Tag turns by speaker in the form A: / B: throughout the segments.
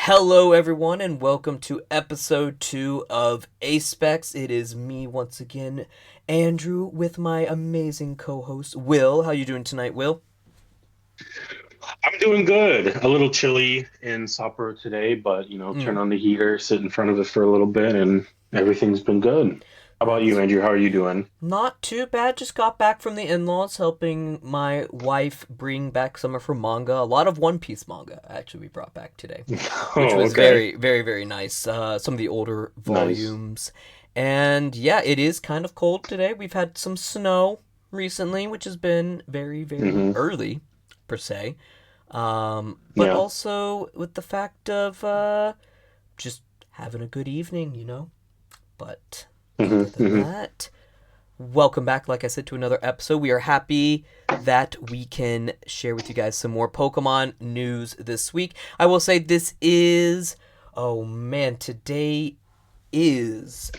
A: Hello, everyone, and welcome to episode 2 of Aspex. It is me once again, Andrew, with my amazing co-host Will. How you doing tonight, Will?
B: I'm doing good. A little chilly in Sapporo today, but turn
A: Mm,
B: on the heater, sit in front of it for a little bit, and everything's been good. How about you,
A: that's
B: Andrew? How are you doing?
A: not too bad. Just got back from the in-laws, helping my wife bring back some of her manga. A lot of One Piece manga actually we brought back today, which
B: Oh,
A: was
B: okay.
A: very, very, very nice. Some of the older
B: Nice.
A: volumes, and yeah, it is kind of cold today. We've had some snow recently, which has been very, very
B: Hmm.
A: early, per se. But
B: Yeah.
A: also with the fact of just having a good evening, But other than
B: Hmm.
A: that, welcome back, like I said, to another episode. We are happy that we can share with you guys some more Pokemon news this week. I will say this is, oh man, today is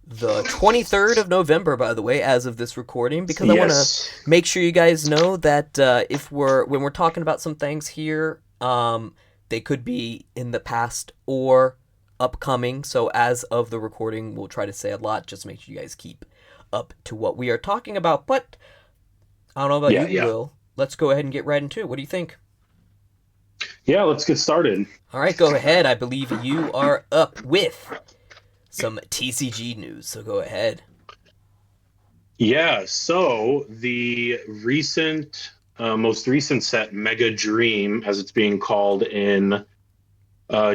A: the 23rd of November, by the way, as of this recording, because I want to
B: Yes.
A: make sure you guys know that if when we're talking about some things here, they could be in the past or upcoming. So as of the recording, we'll try to say a lot. Just make sure you guys keep up to what we are talking about. But I don't know about
B: Yeah,
A: you,
B: yeah.
A: Will. Let's go ahead and get right into it. What do you think?
B: Yeah, let's get started.
A: All right, go ahead. I believe you are up with some TCG news. So go ahead.
B: Yeah, so the most recent set, Mega Dream, as it's being called in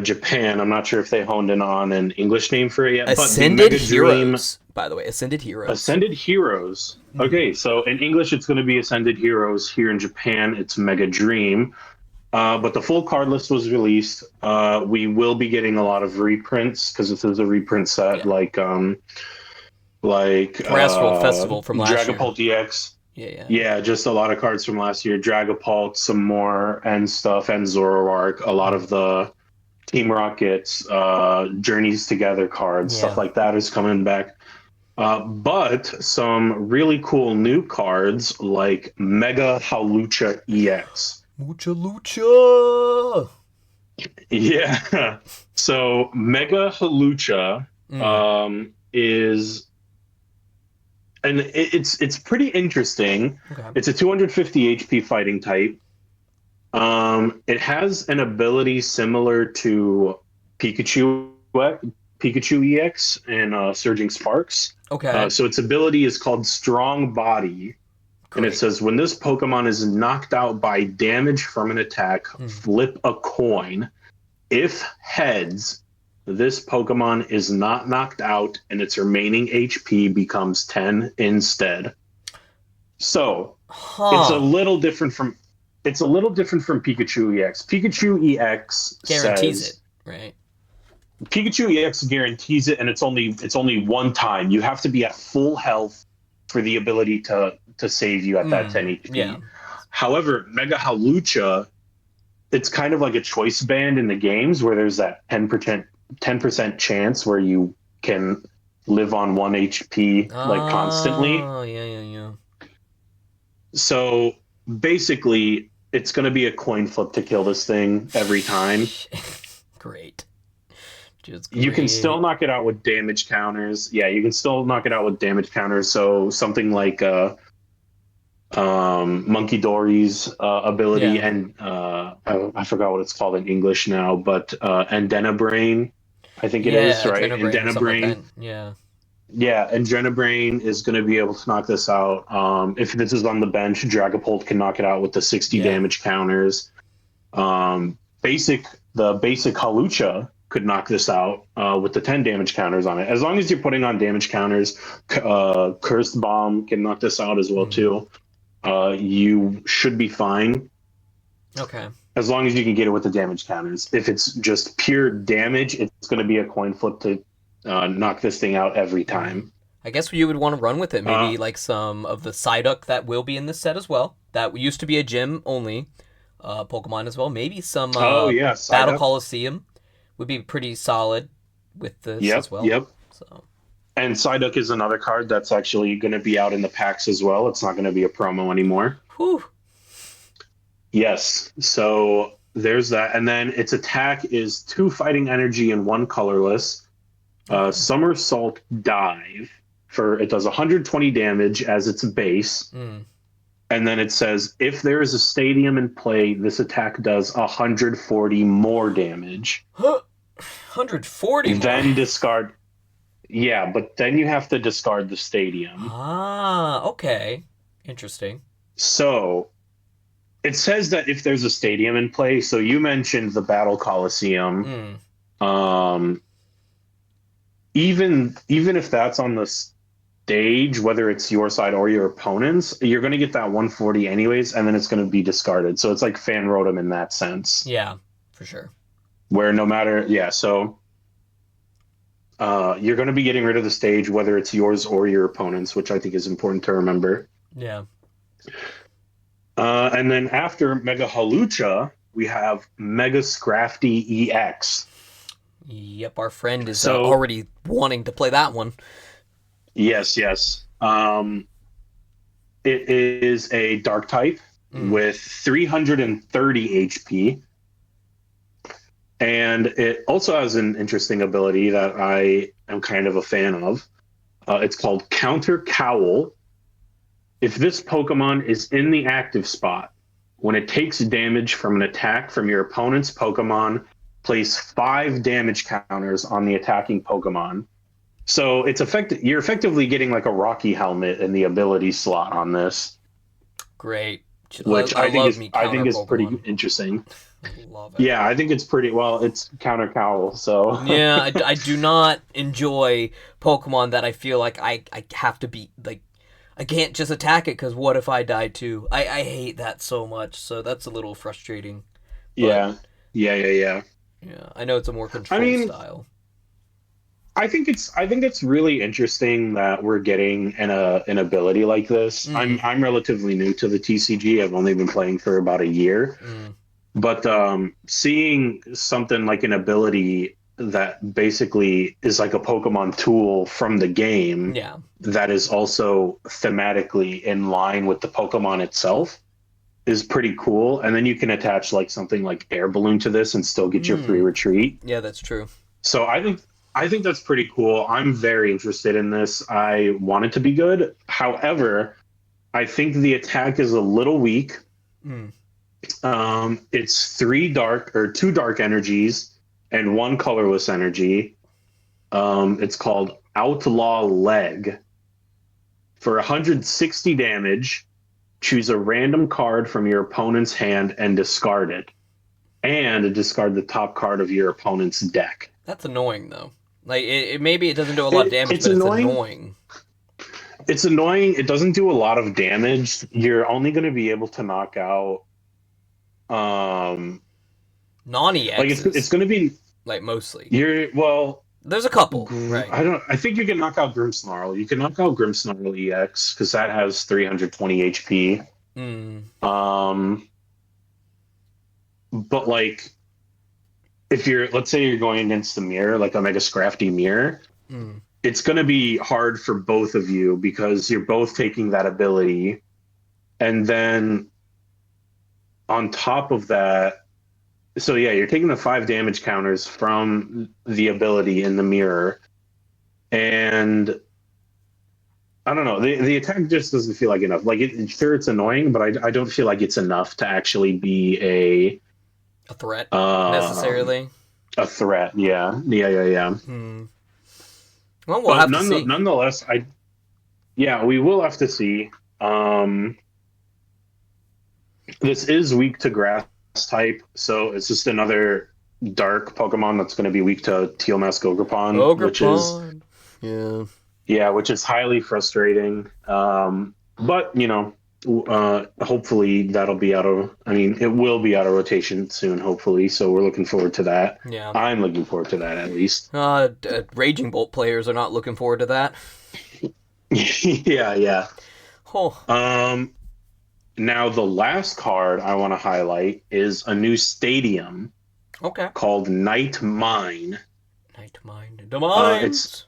B: Japan. I'm not sure if they honed in on an English name for it yet, but the
A: Ascended
B: Mega Dream
A: Heroes, by the way. Ascended Heroes.
B: Ascended Heroes.
A: Mm-hmm.
B: Okay, so in English, it's going to be Ascended Heroes. Here in Japan, it's Mega Dream. But the full card list was released. We will be getting a lot of reprints because this is a reprint set,
A: Yeah.
B: like
A: Terrestrial Festival from last year.
B: Dragapult EX.
A: Yeah, yeah.
B: Yeah, just a lot of cards from last year. Dragapult, some more and stuff, and Zoroark. A lot
A: Mm.
B: of the Team Rockets, Journeys Together cards, stuff
A: Yeah.
B: like that is coming back. But some really cool new cards like Mega Halucha EX.
A: Mucha Lucha!
B: Yeah. So Mega Halucha
A: Mm.
B: is and it's pretty interesting.
A: Okay.
B: It's a 250 HP fighting type. It has an ability similar to Pikachu Pikachu EX and Surging Sparks.
A: Okay.
B: So its ability is called Strong Body, and it
A: Great.
B: says when this Pokemon is knocked out by damage from an attack,
A: Mm.
B: flip a coin. If heads, this Pokemon is not knocked out, and its remaining HP becomes 10 instead. So it's a
A: Huh.
B: little different from Pikachu EX. Pikachu EX
A: Guarantees
B: says
A: it, right?
B: Pikachu EX guarantees it, and it's only one time. You have to be at full health for the ability to save you at that
A: Mm.
B: 10
A: Yeah.
B: HP. However, Mega Halucha, it's kind of like a choice band in the games where there's that 10% chance where you can live on 1 HP like constantly.
A: Oh, yeah, yeah, yeah.
B: So basically, it's going to be a coin flip to kill this thing every time.
A: Great. Just
B: You can still
A: great.
B: knock it out with damage counters. Yeah, you can still knock it out with damage counters. So something like Monkey Dory's ability,
A: Yeah.
B: and I forgot what it's called in English now, but Brain, I think it is,
A: Yeah,
B: right?
A: Brain or something like that.
B: Brain,
A: Yeah.
B: yeah, and Brain is going to be able to knock this out. If this is on the bench, Dragapult can knock it out with the 60
A: Yeah.
B: damage counters. Basic the basic Halucha could knock this out with the 10 damage counters on it. As long as you're putting on damage counters, Cursed Bomb can knock this out as well
A: Mm.
B: too. You should be fine
A: Okay.
B: as long as you can get it with the damage counters. If it's just pure damage, it's going to be a coin flip to knock this thing out every
A: Mm.
B: time.
A: I guess you would want to run with it.
B: Uh,
A: Maybe like some of the Psyduck that will be in this set as well. That used to be a gym only Pokemon as well. Maybe some
B: oh yeah,
A: Battle
B: Psyduck.
A: Coliseum would be pretty solid with this as
B: Yep,
A: well.
B: yep.
A: So,
B: And Psyduck is another card that's actually going to be out in the packs as well. It's not going to be a promo anymore.
A: whew.
B: Yes. So there's that. And then its attack is 2 fighting energy and 1 colorless.
A: Okay.
B: Somersault dive it does 120 damage as its base.
A: Mm.
B: And then it says if there is a stadium in play, this attack does 140 more damage.
A: 140 more.
B: Then discard. Yeah, but then you have to discard the stadium.
A: Ah, okay. Interesting.
B: So it says that if there's a stadium in play, so you mentioned the Battle Coliseum. Even if that's on the stage, whether it's your side or your opponent's, you're going to get that 140 anyways, and then it's going to be discarded. So it's like Fan Rotom in that sense.
A: Yeah, for sure.
B: Where no matter, so you're going to be getting rid of the stage, whether it's yours or your opponent's, which I think is important to remember.
A: Yeah.
B: And then after Mega Halucha, we have Mega Scrafty EX.
A: Yep, our friend is already wanting to play that one.
B: Yes. It is a dark type with 330 HP. And it also has an interesting ability that I am kind of a fan of. It's called Counter Cowl. If this Pokemon is in the active spot, when it takes damage from an attack from your opponent's Pokemon, place 5 damage counters on the attacking Pokemon. So you're effectively getting like a Rocky helmet in the ability slot on this.
A: Great.
B: Which I think is pretty interesting.
A: I love it.
B: Yeah, I think it's pretty well. It's Counter Cowl, so
A: yeah, I do not enjoy Pokemon that I feel like I have to be like I can't just attack it because what if I die too? I hate that so much, so that's a little frustrating.
B: But, yeah.
A: Yeah, I know it's a more controlled style.
B: I think it's really interesting that we're getting an ability like this. I'm relatively new to the TCG. I've only been playing for about a year. But seeing something like an ability that basically is like a Pokemon tool from the game that is also thematically in line with the Pokemon itself is pretty cool. And then you can attach like something like Air Balloon to this and still get your free retreat.
A: Yeah, that's true.
B: So I think that's pretty cool. I'm very interested in this. I want it to be good. However, I think the attack is a little weak. It's 2 dark energies and 1 colorless energy. It's called Outlaw Leg. For 160 damage, choose a random card from your opponent's hand and discard it. And discard the top card of your opponent's deck.
A: That's annoying, though. Like, maybe it doesn't do a lot of damage,
B: it's
A: but
B: annoying.
A: It's annoying.
B: It's annoying. It doesn't do a lot of damage. You're only going to be able to knock out
A: non-EXs.
B: Like it's going to be
A: like mostly.
B: There's
A: a couple, right?
B: I think you can knock out Grimmsnarl. You can knock out Grimmsnarl EX because that has 320 HP. But like, let's say you're going against the mirror, like a Mega Scrafty mirror, it's going to be hard for both of you because you're both taking that ability, and then on top of that, so yeah, you're taking the 5 damage counters from the ability in the mirror, and I don't know, the attack just doesn't feel like enough. Like, sure, it's annoying, but I don't feel like it's enough to actually be a
A: threat necessarily.
B: A threat, yeah.
A: Well, we'll have to see.
B: Nonetheless, we will have to see. This is weak to grass type, so it's just another dark Pokemon that's going to be weak to Tealmask Ogerpon, which is highly frustrating. But hopefully that'll be it will be out of rotation soon, hopefully. So we're looking forward to that.
A: Yeah,
B: I'm looking forward to that at least.
A: Raging Bolt players are not looking forward to that.
B: Yeah.
A: Oh.
B: Now, the last card I want to highlight is a new stadium.
A: Okay.
B: Called Night Mine.
A: Night Mine. Demise.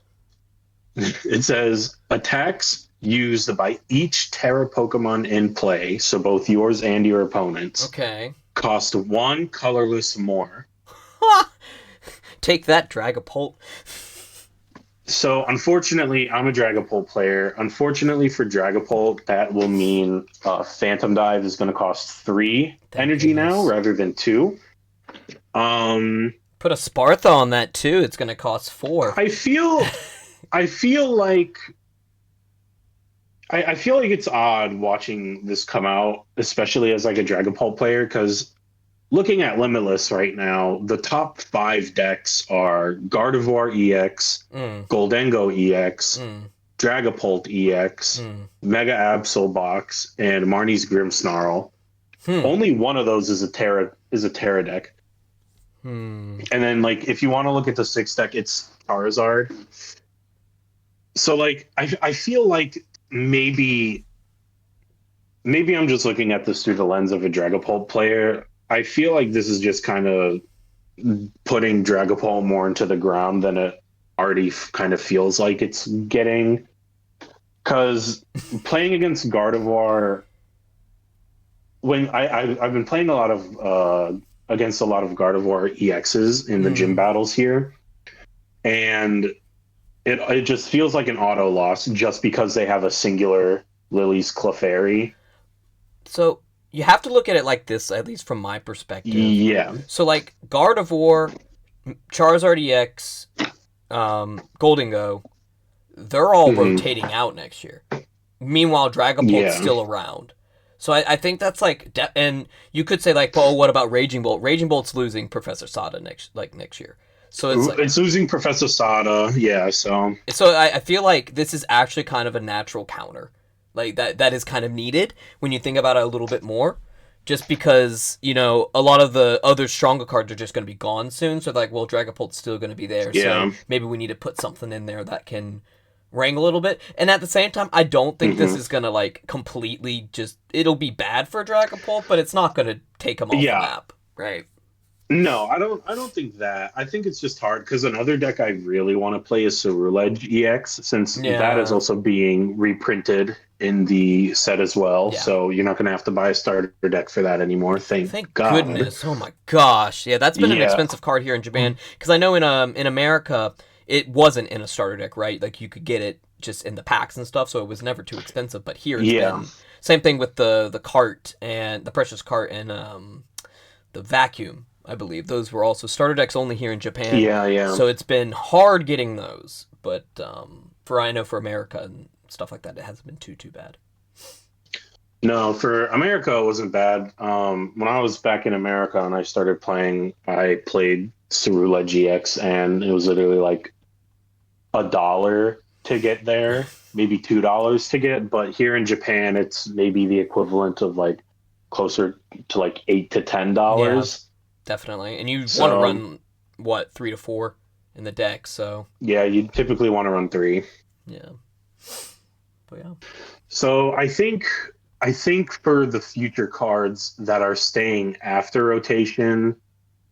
B: It says attacks used by each Terra Pokemon in play, so both yours and your opponent's.
A: Okay.
B: cost 1 colorless more.
A: Take that, Dragapult.
B: So unfortunately, I'm a Dragapult player. Unfortunately for Dragapult, that will mean Phantom Dive is going to cost 3
A: Thank
B: energy now
A: goodness.
B: rather than 2. Um,
A: Put a Spartha on that too. It's gonna cost 4.
B: I feel, I feel like, I feel like it's odd watching this come out, especially as like a Dragapult player, because looking at Limitless right now, the top 5 decks are Gardevoir EX,
A: Mm,
B: Goldengo EX,
A: mm,
B: Dragapult EX,
A: mm.
B: Mega Absol Box, and Marnie's Grimmsnarl.
A: Hmm.
B: Only one of those is a Terra deck.
A: Hmm.
B: And then like if you want to look at the 6 deck, it's Charizard. So like I feel like maybe I'm just looking at this through the lens of a Dragapult player. I feel like this is just kind of putting Dragapult more into the ground than it already kind of feels like it's getting. Because playing against Gardevoir, I've been playing a lot of against a lot of Gardevoir EXs in the gym
A: Hmm.
B: battles here, and it just feels like an auto loss just because they have a singular Lily's Clefairy.
A: So you have to look at it like this, at least from my perspective.
B: Yeah.
A: So like Gardevoir, Charizard EX, Goldengo, they're all
B: Hmm.
A: rotating out next year. Meanwhile, Dragapult's
B: Yeah.
A: still around. So I think that's like, and you could say like, oh, what about Raging Bolt? Raging Bolt's losing Professor Sada next year. So it's like,
B: It's losing Professor Sada. Yeah. So
A: so I feel like this is actually kind of a natural counter, like that is kind of needed when you think about it a little bit more. Just because a lot of the other stronger cards are just going to be gone soon, so like, well, Dragapult's still going to be there, so
B: yeah.
A: maybe we need to put something in there that can ring a little bit. And at the same time, I don't think this
B: Hmm.
A: is going to like completely just. It'll be bad for Dragapult, but it's not going to take him off the
B: Yeah.
A: map, right?
B: No, I don't. I don't think that. I think it's just hard because another deck I really want to play is Ceruledge EX, since that is
A: Yeah,
B: also being reprinted in the set as well.
A: yeah.
B: So you're not going to have to buy a starter deck for that anymore. Thank
A: Thank
B: God.
A: goodness. Oh my gosh. Yeah, that's been an
B: Yeah.
A: expensive card here in Japan because I know in America it wasn't in a starter deck, right? Like you could get it just in the packs and stuff, so it was never too expensive. But here it's
B: Yeah.
A: been same thing with the cart and the precious cart and the vacuum. I believe those were also starter decks only here in Japan,
B: Yeah. Yeah.
A: so it's been hard getting those. But I know for America and stuff like that, it hasn't been too bad.
B: No, for America, it wasn't bad. When I was back in America and I started playing, I played Ceruledge EX, and it was literally like $1 to get there, maybe $2 to get. But here in Japan, it's maybe the equivalent of like closer to like $8 to
A: Yeah,
B: $10.
A: definitely. And you want to
B: So
A: run what 3 to 4 in the deck, so
B: yeah, you typically want to run 3.
A: yeah. But yeah,
B: So I think for the future cards that are staying after rotation,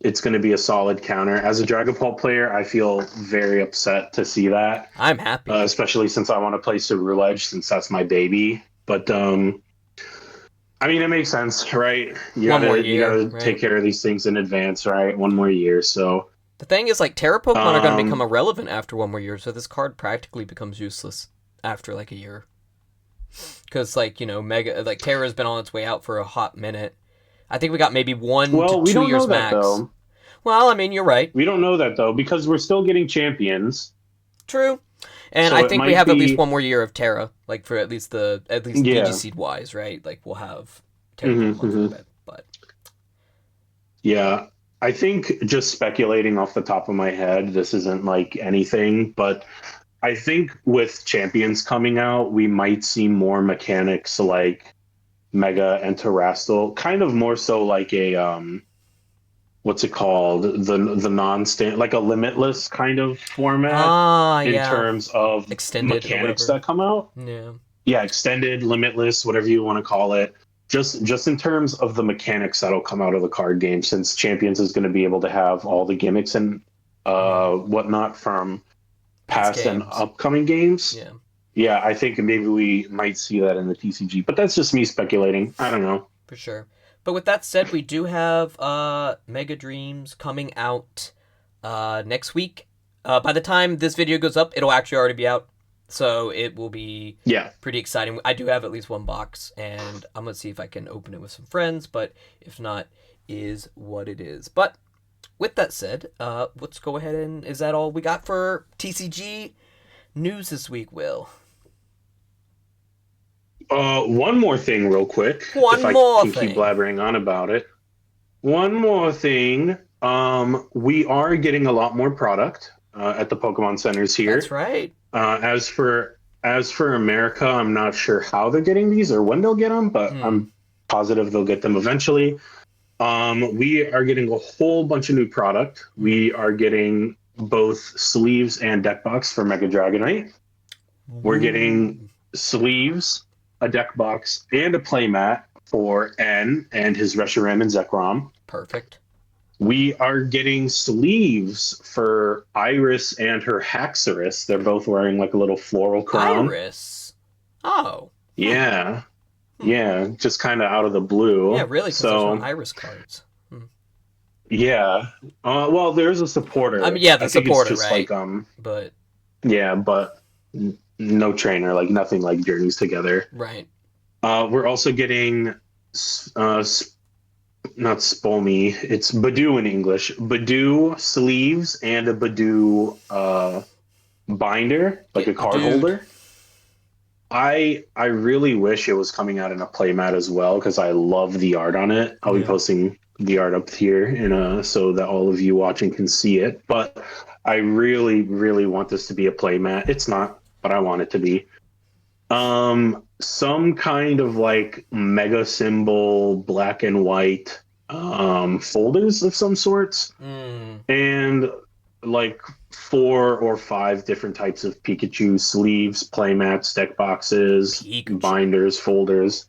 B: it's going to be a solid counter. As a Dragapult player, I feel very upset to see that,
A: I'm happy.
B: especially since I want to play Ceruledge, since that's my baby. But I mean, it makes sense, right? You
A: One more
B: gotta you
A: year,
B: gotta take
A: right?
B: care of these things in advance, right? One more year. So
A: The thing is, like, Terra Pokemon are going to become
B: um,
A: irrelevant after 1 more year, so this card practically becomes useless after like a year. Because like Mega like Terra's been on its way out for a hot minute. I think we got maybe one to
B: well, we
A: two
B: don't know
A: years
B: that
A: max.
B: though.
A: Well, I mean, you're right.
B: We don't know that though because we're still getting champions.
A: True. And I
B: So it
A: think we
B: might
A: have at least
B: be
A: 1 more year of Terra, like for at least
B: yeah.
A: Digiseed wise, right? Like we'll have Terra
B: Hmm.
A: Pokemon for a
B: Hmm.
A: bit, but
B: Yeah, I think just speculating off the top of my head, this isn't like anything, but I think with champions coming out, we might see more mechanics like Mega and Terastal, kind of more so like a what's it called? The non-stand like a limitless kind of format in
A: yeah,
B: terms of
A: extended or
B: mechanics
A: whatever.
B: that come out.
A: Yeah,
B: Yeah, extended, limitless, whatever you want to call it. Just in terms of the mechanics that'll come out of the card game, since Champions is going to be able to have all the gimmicks and
A: yeah.
B: whatnot from
A: Past
B: past and
A: games.
B: upcoming games.
A: Yeah,
B: Yeah, I think maybe we might see that in the TCG, but that's just me speculating. I don't know.
A: for sure. But with that said, we do have Mega Dreams coming out next week. By the time this video goes up, it'll actually already be out. So it will be pretty exciting. I do have at least one box, and I'm going to see if I can open it with some friends, but if not, is what it is. But with that said, let's go ahead and... Is that all we got for TCG news this week, Will?
B: One more thing real quick.
A: One more thing.
B: Keep blabbering on about it. One more thing. We are getting a lot more product at the Pokemon centers here.
A: That's right.
B: As for America, I'm not sure how they're getting these or when they'll get them, but I'm positive they'll get them eventually. We are getting a whole bunch of new product. We are getting both sleeves and deck box for Mega Dragonite. We're getting sleeves, a deck box, and a playmat for N and his Reshiram and Zekrom.
A: Perfect.
B: We are getting sleeves for Iris and her Haxorus. They're both wearing like a little floral crown.
A: Iris? Oh.
B: Yeah. Yeah, just kind of out of the blue.
A: Yeah, really, because there's no Iris cards.
B: Yeah. Well, there's a supporter.
A: I mean, yeah, the supporter,
B: it's just
A: right?
B: But yeah, but no trainer, like nothing like Journeys Together.
A: Right.
B: We're also getting not Spolmy, it's Badoo in English. Badoo sleeves and a Badoo binder, like a card holder. I really wish it was coming out in a playmat as well, because I love the art on it. I'll be posting the art up here so that all of you watching can see it. But I really, really want this to be a playmat. It's not, but I want it to be. Some kind of like mega symbol, black and white folders of some sorts, and like 4 or 5 different types of Pikachu sleeves, playmats, deck boxes, binders, folders.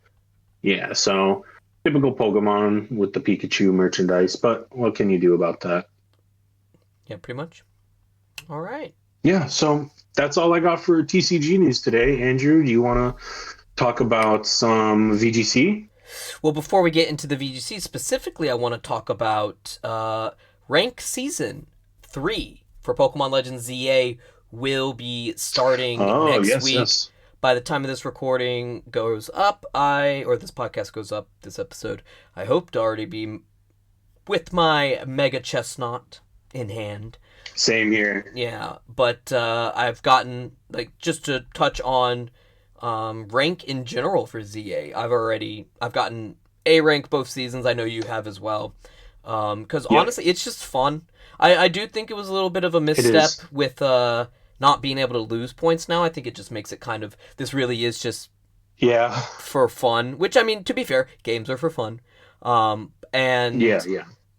B: Yeah, so typical Pokemon with the Pikachu merchandise, but what can you do about that?
A: Yeah, pretty much. All right.
B: Yeah, so that's all I got for TCG news today. Andrew, do you want to talk about some VGC?
A: Well, before we get into the VGC specifically, I want to talk about Rank Season 3 for Pokemon Legends ZA will be starting next week. Yes. By the time of this recording goes up, or this podcast goes up, this episode, I hope to already be with my Mega Chestnut in hand.
B: Same here.
A: Yeah, but I've gotten, like, just to touch on rank in general for ZA, I've gotten A rank both seasons. I know you have as well. Because honestly, it's just fun. I do think it was a little bit of a misstep with not being able to lose points now. I think it just makes it kind of, this really is just for fun. Which, I mean, to be fair, games are for fun. And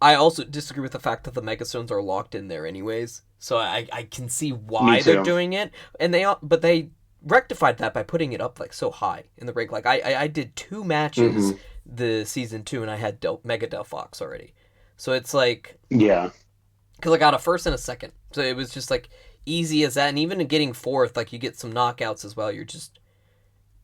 A: I also disagree with the fact that the Megastones are locked in there anyways. So I can see why they're doing it. And they rectified that by putting it up like so high in the rank. Like I did 2 matches the season 2 and I had Mega Delphox already. So it's like, because I got a first and a second. So it was just like easy as that. And even getting 4th, like you get some knockouts as well.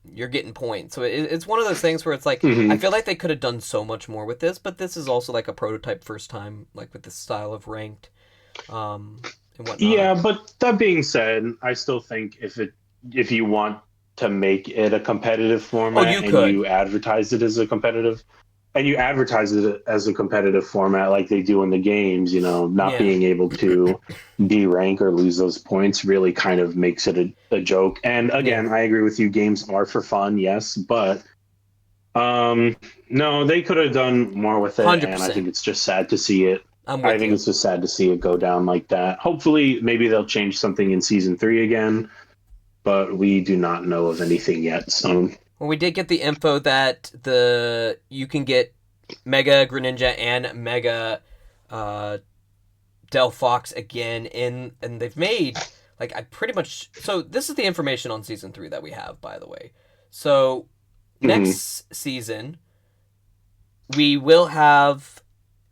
A: You're getting points. So it's one of those things where it's like, I feel like they could have done so much more with this, but this is also like a prototype first time, like with this style of ranked and whatnot.
B: Yeah, but that being said, I still think if you want to make it a competitive format you advertise it as a competitive format like they do in the games, not being able to de-rank or lose those points really kind of makes it a joke. And again, I agree with you, games are for fun, yes, but no, they could have done more with it. 100%. And I think it's just sad to see it. I think it's just sad to see it go down like that. Hopefully maybe they'll change something in season 3 again, but we do not know of anything yet. So,
A: well, we did get the info that you can get Mega Greninja and Mega Delphox again and they've made like so this is the information on season 3 that we have, by the way. So next season we will have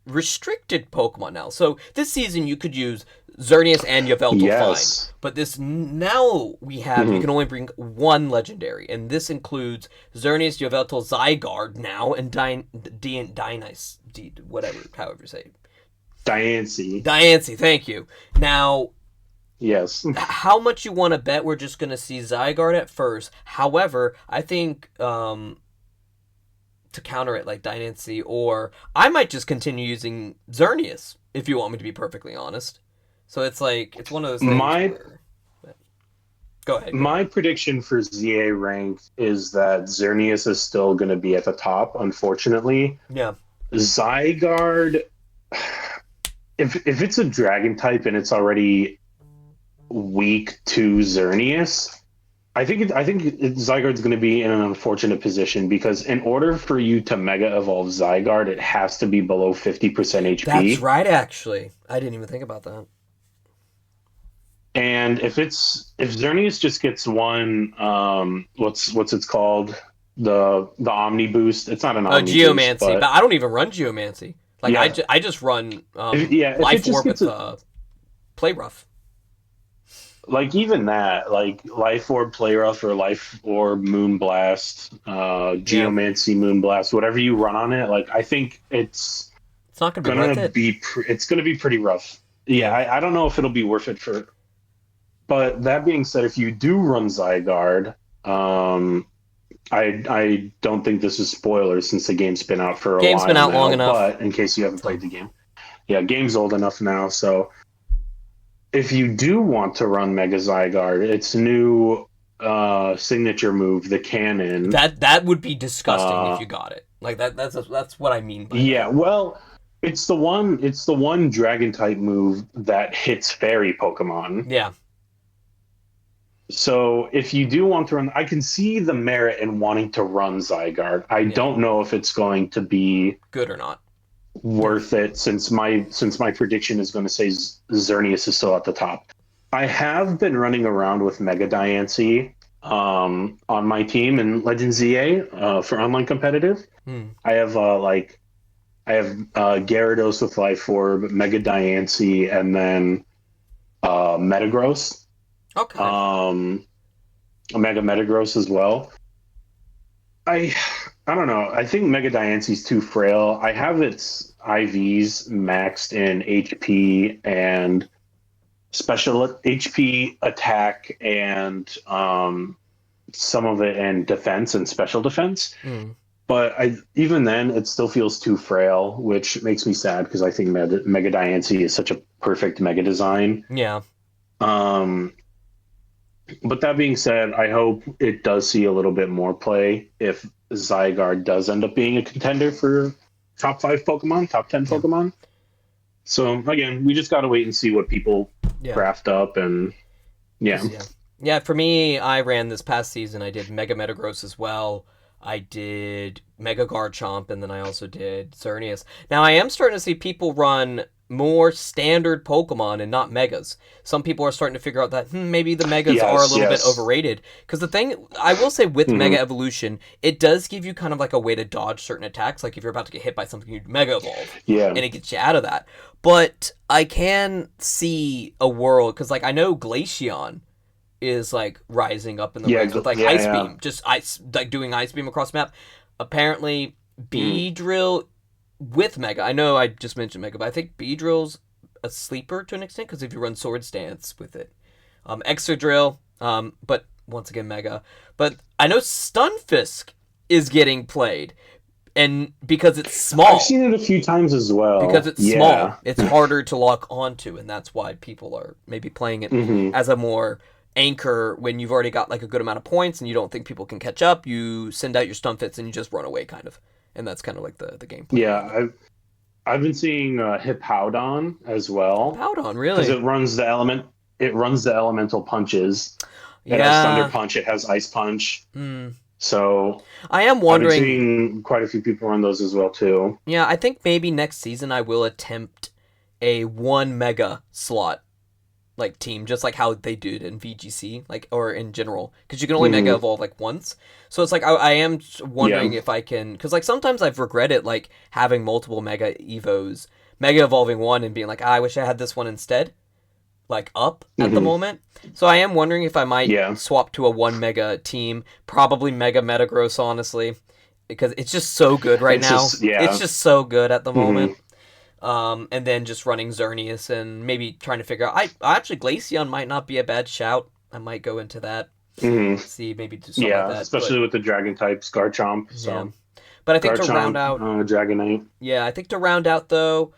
A: restricted Pokemon now. So this season you could use Xerneas and Yveltal
B: Yes.
A: fine. But this now we have you can only bring one legendary, and this includes Xerneas, Yveltal, Zygarde now, and Dionysus, whatever, however you say it. Diancie, thank you. Now,
B: Yes.
A: how much you want to bet we're just going to see Zygarde at first. However, I think to counter it like Diancie, or I might just continue using Xerneas, if you want me to be perfectly honest. So it's like, it's one of those things where... Go ahead.
B: My prediction for ZA rank is that Xerneas is still going to be at the top, unfortunately.
A: Yeah.
B: Zygarde, if it's a dragon type and it's already weak to Xerneas, I think Zygarde's going to be in an unfortunate position because in order for you to Mega Evolve Zygarde, it has to be below 50% HP.
A: That's right, actually. I didn't even think about that.
B: And if Xerneas just gets one, what's it's called, the Omni Boost. It's not an Omni
A: Geomancy,
B: Boost,
A: but I don't even run Geomancy. Like I just run Life Orb with Play Rough.
B: Like even that, like Life Orb Play Rough or Life Orb Moonblast, Geomancy Moonblast, whatever you run on it, like I think it's
A: not going to be worth it.
B: It's going to be pretty rough. Yeah, I don't know if it'll be worth it for. But that being said, if you do run Zygarde, I don't think this is spoilers since the game's been out for a while.
A: Game's been out long enough.
B: But in case you haven't played the game, game's old enough now. So if you do want to run Mega Zygarde, its new signature move, the Cannon.
A: That would be disgusting if you got it. Like that's what I mean by that.
B: Well, it's the one dragon type move that hits fairy Pokemon.
A: Yeah.
B: So if you do want to run, I can see the merit in wanting to run Zygarde. I don't know if it's going to be
A: good or not,
B: worth it since my prediction is going to say Xerneas is still at the top. I have been running around with Mega Diancie on my team in Legends ZA for online competitive. I have Gyarados with Life Orb, Mega Diancie, and then Metagross.
A: Okay.
B: Mega Metagross as well. I don't know. I think Mega Diancie's too frail. I have its IVs maxed in HP and special HP, attack, and some of it in defense and special defense. But even then, it still feels too frail, which makes me sad because I think Mega Diancie is such a perfect Mega design.
A: Yeah.
B: But that being said, I hope it does see a little bit more play if Zygarde does end up being a contender for top 5 Pokemon, top 10 Pokemon. So again, we just got to wait and see what people craft up and
A: Yeah, for me, I ran this past season. I did Mega Metagross as well. I did Mega Garchomp, and then I also did Xerneas. Now, I am starting to see people run more standard Pokemon and not Megas. Some people are starting to figure out that maybe the Megas are a little bit overrated. Because the thing, I will say with Mega Evolution, it does give you kind of like a way to dodge certain attacks. Like if you're about to get hit by something, you Mega Evolve.
B: Yeah.
A: And it gets you out of that. But I can see a world, because like I know Glaceon is like rising up in the ranks with like Ice Beam, just doing Ice Beam across the map. Apparently, Beedrill with Mega, I know I just mentioned Mega, but I think Beedrill's a sleeper to an extent because if you run Swords Dance with it, Exodrill, but once again Mega. But I know Stunfisk is getting played, and because it's small,
B: I've seen it a few times as well.
A: Because it's small, it's harder to lock onto, and that's why people are maybe playing it as a more anchor when you've already got like a good amount of points and you don't think people can catch up. You send out your Stunfits and you just run away, kind of, and that's kind of like the game plan.
B: Yeah, I've been seeing Hippowdon as well.
A: Hippowdon, really?
B: Because it runs the elemental punches. It has Thunder Punch. It has Ice Punch. So
A: I am wondering.
B: I've been seeing quite a few people run those as well too.
A: Yeah, I think maybe next season I will attempt a 1 Mega slot like team, just like how they did in VGC, like, or in general, because you can only Mega Evolve like once. So it's like I am wondering if I can, because like sometimes I've regretted like having multiple Mega Evos, Mega Evolving one and being like, I wish I had this one instead. like up at the moment. So I am wondering if I might
B: Yeah.
A: swap to a 1 mega team, probably Mega Metagross, honestly, because it's just so good right
B: It's
A: now.
B: just yeah.
A: It's just so good at the
B: Mhm.
A: moment. And then just running Xerneas and maybe trying to figure out. Actually, Glaceon might not be a bad shout. I might go into that.
B: Mhm.
A: See, maybe do something like
B: Yeah,
A: that. But
B: especially with the dragon types, Garchomp.
A: yeah,
B: So
A: but I think to round
B: Garchomp,
A: out,
B: Dragonite.
A: yeah, I think to round out though,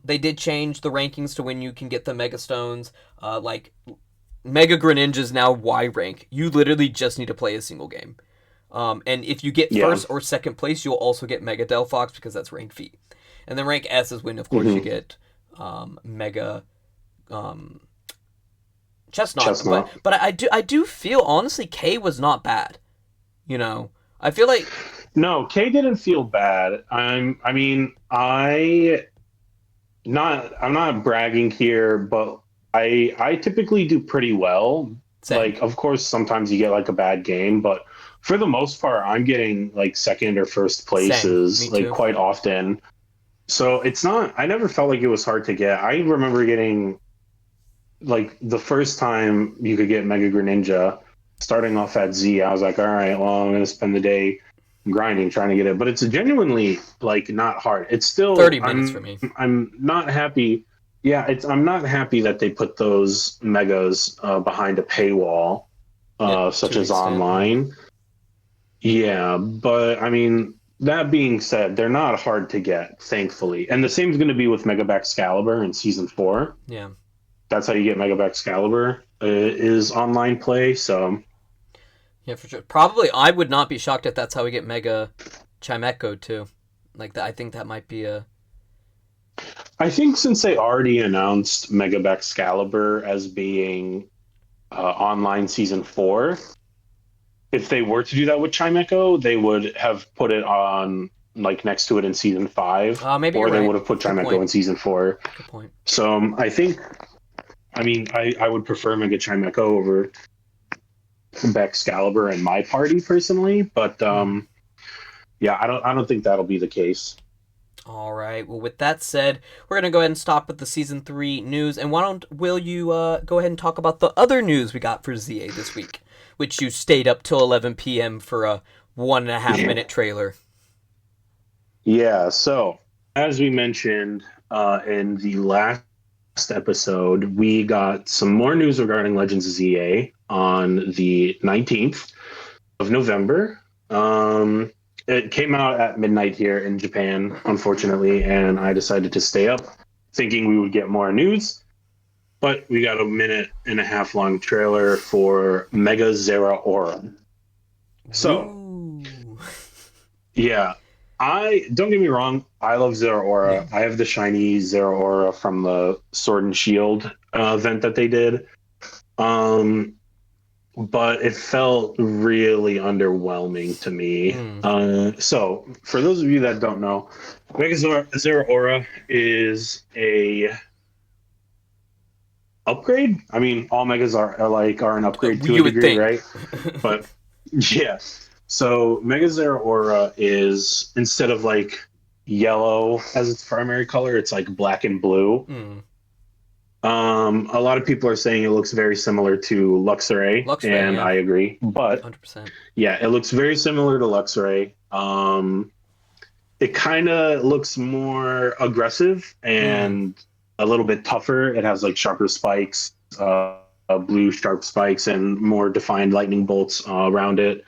A: they did change the rankings to when you can get the Mega Stones. Like Mega Greninja is now Y rank. You literally just need to play a single game. And if you get
B: Yeah.
A: first or second place, you'll also get Mega Delphox because that's rank V. And then rank S is when, of course, you
B: Mhm.
A: get Mega Chestnut.
B: Chestnut.
A: But I do feel honestly K was not bad. You know, I feel like
B: No, K didn't feel bad. I mean, I'm not bragging here, but I typically do pretty well.
A: same,
B: Like, of course, sometimes you get like a bad game, but for the most part, I'm getting like second or first
A: same,
B: places
A: me
B: like
A: too.
B: quite often. So it's not, I never felt like it was hard to get. I remember getting like the first time you could get Mega Greninja starting off at Z. I was like, all right, well, I'm going to spend the day grinding trying to get it, but it's genuinely like not hard. It's still
A: 30 minutes for me.
B: I'm not happy. Yeah, I'm not happy that they put those megas behind a paywall,
A: Yeah,
B: such
A: to an
B: as
A: extent.
B: online. Yeah, but I mean, that being said, they're not hard to get, thankfully. And the same is going to be with Mega Excalibur in season 4.
A: Yeah,
B: That's how you get Mega Excalibur, is online play. So
A: yeah, for sure. Probably, I would not be shocked if that's how we get Mega Chimecho too. Like that, I think that might be a
B: I think since they already announced Mega Excalibur as being online season 4, if they were to do that with Chimecho, they would have put it on like next to it in season 5,
A: maybe you're
B: or they
A: right.
B: would have put
A: Good
B: Chimecho
A: point.
B: in season 4.
A: Good point.
B: So I think, I mean, I would prefer Mega Chimecho over Excalibur in my party personally, but yeah, I don't think that'll be the case.
A: All right. Well, with that said, we're gonna go ahead and stop with the season 3 news. And why don't will you go ahead and talk about the other news we got for ZA this week, which you stayed up till 11 p.m. for a 1.5 minute trailer.
B: Yeah, so as we mentioned in the last episode, we got some more news regarding Legends of ZA on the 19th of November. It came out at midnight here in Japan, unfortunately, and I decided to stay up thinking we would get more news. But we got a 1.5 minute long trailer for Mega Zeraora. So,
A: Ooh.
B: yeah, I don't get me wrong. I love Zeraora.
A: Yeah.
B: I have the shiny Zeraora from the Sword and Shield event that they did. But it felt really underwhelming to me. So, for those of you that don't know, Mega Zeraora is a upgrade. I mean, all megas are an upgrade to
A: You
B: a
A: would
B: degree,
A: think.
B: right? But yeah. So Mega Zeraora is, instead of like yellow as its primary color, it's like black and blue. A lot of people are saying it looks very similar to Luxray,
A: Luxray,
B: and
A: yeah.
B: I agree. But
A: 100%.
B: yeah, it looks very similar to Luxray. It kind of looks more aggressive and a little bit tougher. It has like sharper spikes, blue sharp spikes, and more defined lightning bolts around it.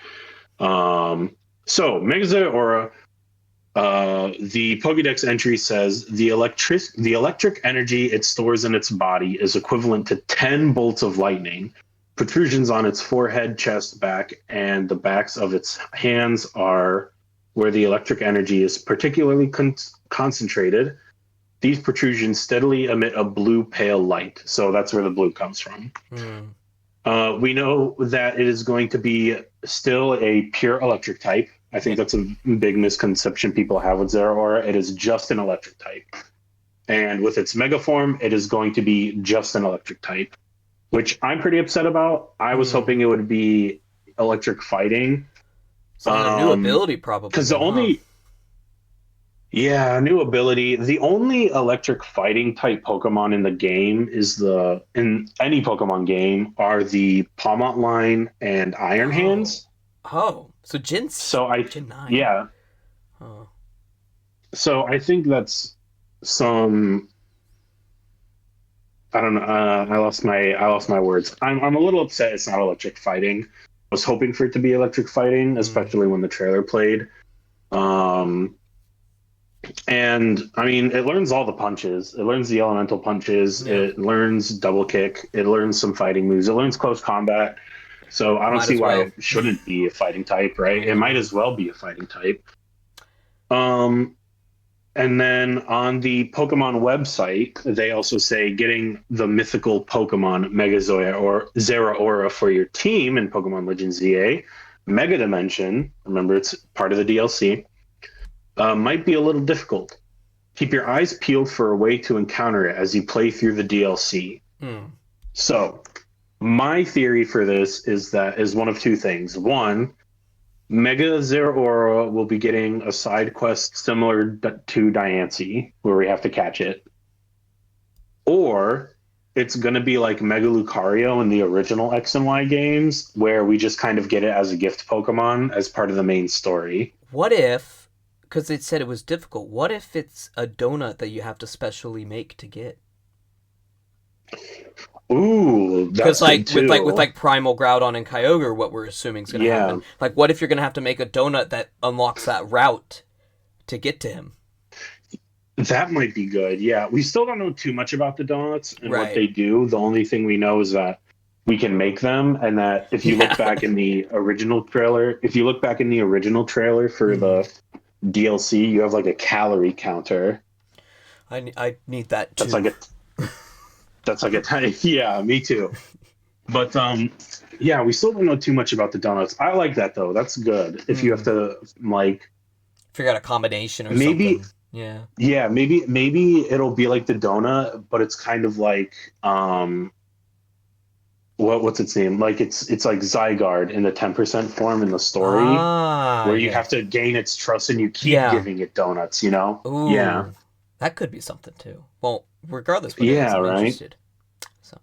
B: So Mega Zeraora, the Pokédex entry says the electric energy it stores in its body is equivalent to 10 bolts of lightning. Protrusions on its forehead, chest, back, and the backs of its hands are where the electric energy is particularly concentrated. These protrusions steadily emit a blue pale light. So that's where the blue comes from. We know that it is going to be still a pure electric type. I think that's a big misconception people have with Zeraora. It is just an electric type. And with its mega form, it is going to be just an electric type, which I'm pretty upset about. I was hoping it would be electric fighting.
A: Some new ability probably.
B: Because the only... Yeah, new ability. The only electric fighting type Pokemon in the game in any Pokemon game are the Palmont line and Iron
A: Oh.
B: Hands.
A: Oh. So
B: So
A: Gen 9.
B: yeah,
A: Oh.
B: so I think that's some, I don't know. I lost my words. I'm a little upset it's not electric fighting. I was hoping for it to be electric fighting,
A: Hmm.
B: especially when the trailer played. Um, And I mean, it learns all the punches. It learns the elemental punches.
A: Yeah.
B: It learns double kick. It learns some fighting moves. It learns close combat. So I don't
A: Might
B: see
A: as
B: why
A: well.
B: it shouldn't be a fighting type, right? It might
A: Hmm.
B: as well be a fighting type. Um, and then on the Pokemon website, they also say getting the mythical Pokemon Megazoya or Zeraora for your team in Pokemon Legends ZA, Mega Dimension, remember it's part of the DLC, might be a little difficult. Keep your eyes peeled for a way to encounter it as you play through the DLC.
A: Hmm.
B: So, my theory for this is one of two things. One, Mega Zeraora will be getting a side quest similar to Diancie, where we have to catch it, or it's going to be like Mega Lucario in the original X and Y games, where we just kind of get it as a gift Pokemon as part of the main story.
A: What if, because they said it was difficult, what if it's a donut that you have to specially make to get?
B: Ooh,
A: Because
B: that's good
A: with
B: too.
A: like Primal Groudon and Kyogre, what we're assuming is going to happen.
B: Yeah,
A: Like, what if you're going to have to make a donut that unlocks that route to get to him?
B: that might be good. Yeah, we still don't know too much about the donuts and what
A: Right.
B: they do. The only thing we know is that we can make them, and that if you look
A: Yeah.
B: back in the original trailer, if you look back in the original trailer for
A: Hmm.
B: the DLC, you have like a calorie counter.
A: I need that
B: That's
A: too.
B: like a that's like a tiny yeah, me too. But yeah, we still don't know too much about the donuts. I like that though. That's good. If you have
A: Hmm.
B: to like
A: Figure out a combination or
B: maybe
A: something. Yeah.
B: yeah, maybe it'll be like the donut, but it's kind of like what's its name? Like it's like Zygarde in the 10% form in the story,
A: Ah,
B: where you
A: yeah.
B: have to gain its trust and you keep
A: Yeah.
B: giving it donuts, you know? Yeah.
A: Ooh. That could be something too. Well, regardless what it is,
B: Yeah,
A: I'm
B: right.
A: interested. So,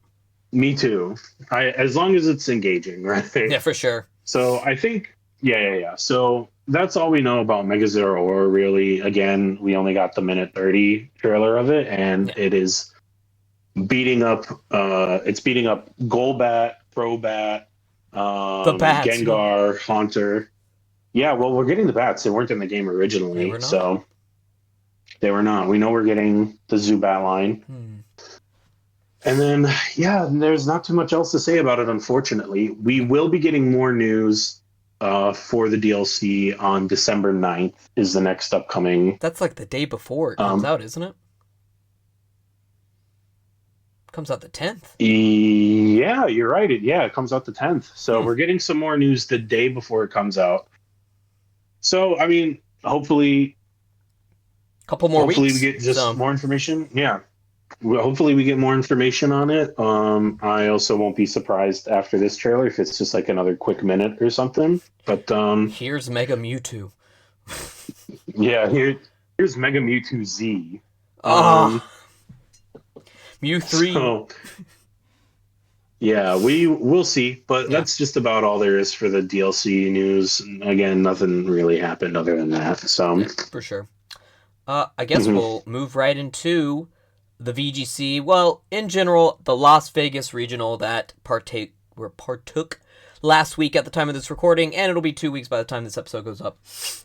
B: Me too. I as long as it's engaging, right?
A: yeah, for sure.
B: So I think yeah. So that's all we know about Mega Zero or really. Again, we only got the minute 30 trailer of it, and
A: Yeah.
B: it is beating up it's beating up Golbat, Crobat,
A: The bats. Yeah.
B: Gengar, Haunter. Yeah, well, we're getting the bats. They weren't in the game
A: They
B: originally,
A: were not.
B: so they were not. We know we're getting the Zubat line.
A: Hmm.
B: And then, yeah, there's not too much else to say about it, unfortunately. We
A: Yeah.
B: will be getting more news for the DLC on December 9th, is the next upcoming.
A: That's like the day before it comes
B: Um,
A: out, isn't it? Comes out the 10th.
B: yeah, you're right. It comes out the 10th. So
A: Hmm.
B: we're getting some more news the day before it comes out. So, I mean,
A: Couple more
B: hopefully we
A: weeks.
B: get just
A: So,
B: more information. Yeah. Well, hopefully we get more information on it. I also won't be surprised after this trailer if it's just like another quick minute or something. But
A: here's Mega Mewtwo.
B: yeah, here's Mega Mewtwo Z.
A: Ah,
B: Um,
A: Mew 3.
B: so yeah, we'll see. But
A: Yeah,
B: that's just about all there is for the DLC news. Again, nothing really happened other than that. So
A: yeah, for sure. I guess
B: mhm,
A: we'll move right into the VGC. Well, in general, the Las Vegas regional that partook last week at the time of this recording, and it'll be 2 weeks by the time this episode goes up.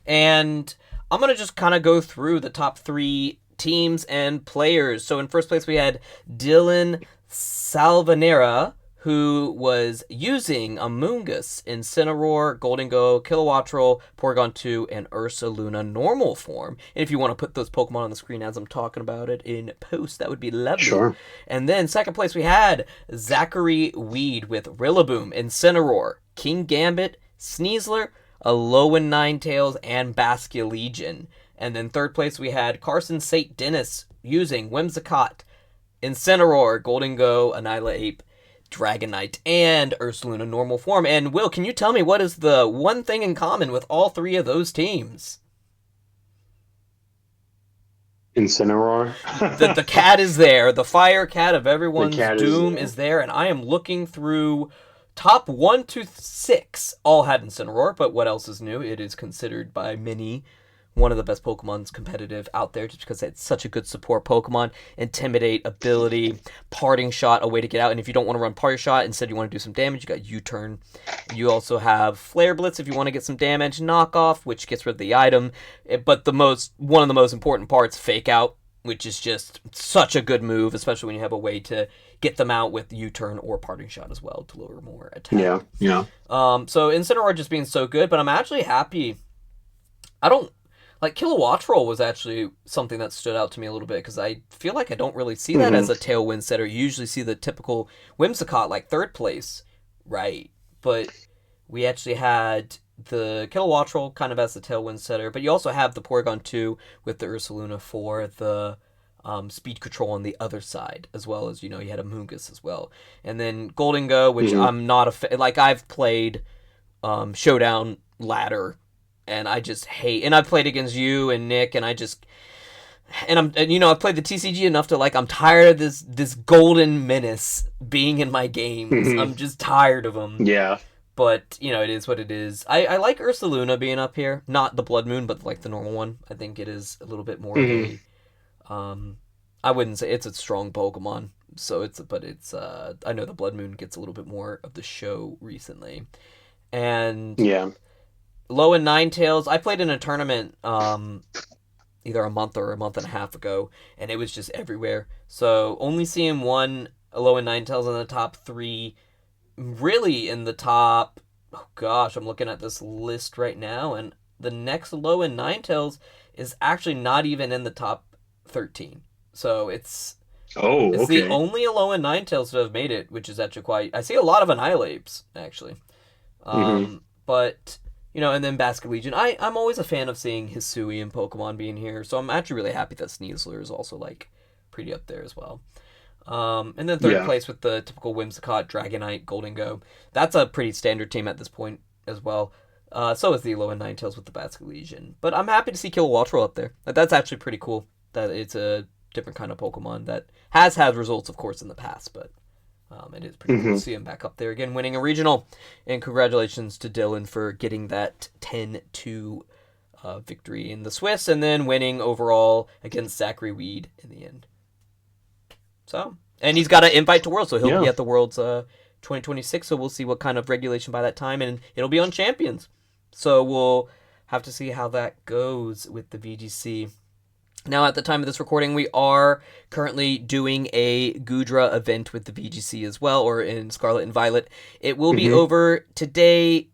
A: And I'm gonna just kind of go through the top three teams and players. So in first place we had Dylan Salvanera, who was using Amoonguss, Incineroar, Goldengo, Kilowattrel, Porygon 2, and Ursaluna normal form. And if you want to put those Pokemon on the screen as I'm talking about it in post, that would be lovely.
B: sure.
A: And then second place we had Zachary Weed with Rillaboom, Incineroar, King Gambit, Sneasler, Alolan Ninetales, and Basculegion. And then third place we had Carson St. Dennis using Whimsicott, Incineroar, Goldengo, Annihilape, Dragonite, and Ursaluna normal form. And Will, can you tell me what is the one thing in common with all three of those teams?
B: Incineroar.
A: The cat is there. The fire cat of
B: The
A: everyone's
B: cat is
A: doom
B: there.
A: is there, and I am looking through top 1 to 6. All had Incineroar, but what else is new? It is considered by many one of the best Pokemon's competitive out there just because it's such a good support Pokemon. Intimidate, ability, Parting Shot, a way to get out. And if you don't want to run Parting Shot, instead you want to do some damage, you got U-Turn. You also have Flare Blitz if you want to get some damage. Knockoff, which gets rid of the item. But one of the most important parts, Fake Out, which is just such a good move, especially when you have a way to get them out with U-Turn or Parting Shot as well to lower more attack.
B: Yeah.
A: So Incineroar just being so good, but I'm actually happy. I don't like Kilowattrel was actually something that stood out to me a little bit because I feel like I don't really see that as a Tailwind setter. You usually see the typical Whimsicott like third place, right? But we actually had the Kilowattrel kind of as the Tailwind setter, but you also have the Porygon 2 with the Ursaluna for the speed control on the other side, as well as, you had a Mungus as well. And then Golden Go, which I'm not like I've played Showdown Ladder, and I just hate, and I've played against you and Nick, and I just, and I've played the TCG enough to I'm tired of this golden menace being in my games. I'm just tired of them.
B: Yeah.
A: But, it is what it is. I like Ursaluna being up here. Not the Blood Moon, but like the normal one. I think it is a little bit more of a, I wouldn't say it's a strong Pokemon. So I know the Blood Moon gets a little bit more of the show recently. And
B: yeah.
A: Low and Ninetales, I played in a tournament either a month or a month and a half ago, and it was just everywhere. So only seeing one Low and Ninetales in the top 3, really in the top, oh gosh, I'm looking at this list right now, and the next Low and Ninetales is actually not even in the top 13. So it's the only Low and Ninetales to have made it, which is actually quite, I see a lot of Annihilapes, actually. But and then Basket Legion. I'm always a fan of seeing Hisui and Pokemon being here, so I'm actually really happy that Sneasler is also pretty up there as well. And then third place with the typical Whimsicott, Dragonite, Golden Go. That's a pretty standard team at this point as well. So is the Low and Ninetales with the Basket Legion. But I'm happy to see Kilowattrel up there. That's actually pretty cool that it's a different kind of Pokemon that has had results, of course, in the past, but it is pretty cool to see him back up there again, winning a regional. And congratulations to Dylan for getting that 10-2 victory in the Swiss, and then winning overall against Zachary Weed in the end. So, and he's got an invite to Worlds, so he'll be at the Worlds 2026. So we'll see what kind of regulation by that time, and it'll be on Champions. So we'll have to see how that goes with the VGC. Now, at the time of this recording, we are currently doing a Goodra event with the VGC as well, or in Scarlet and Violet. It will be over today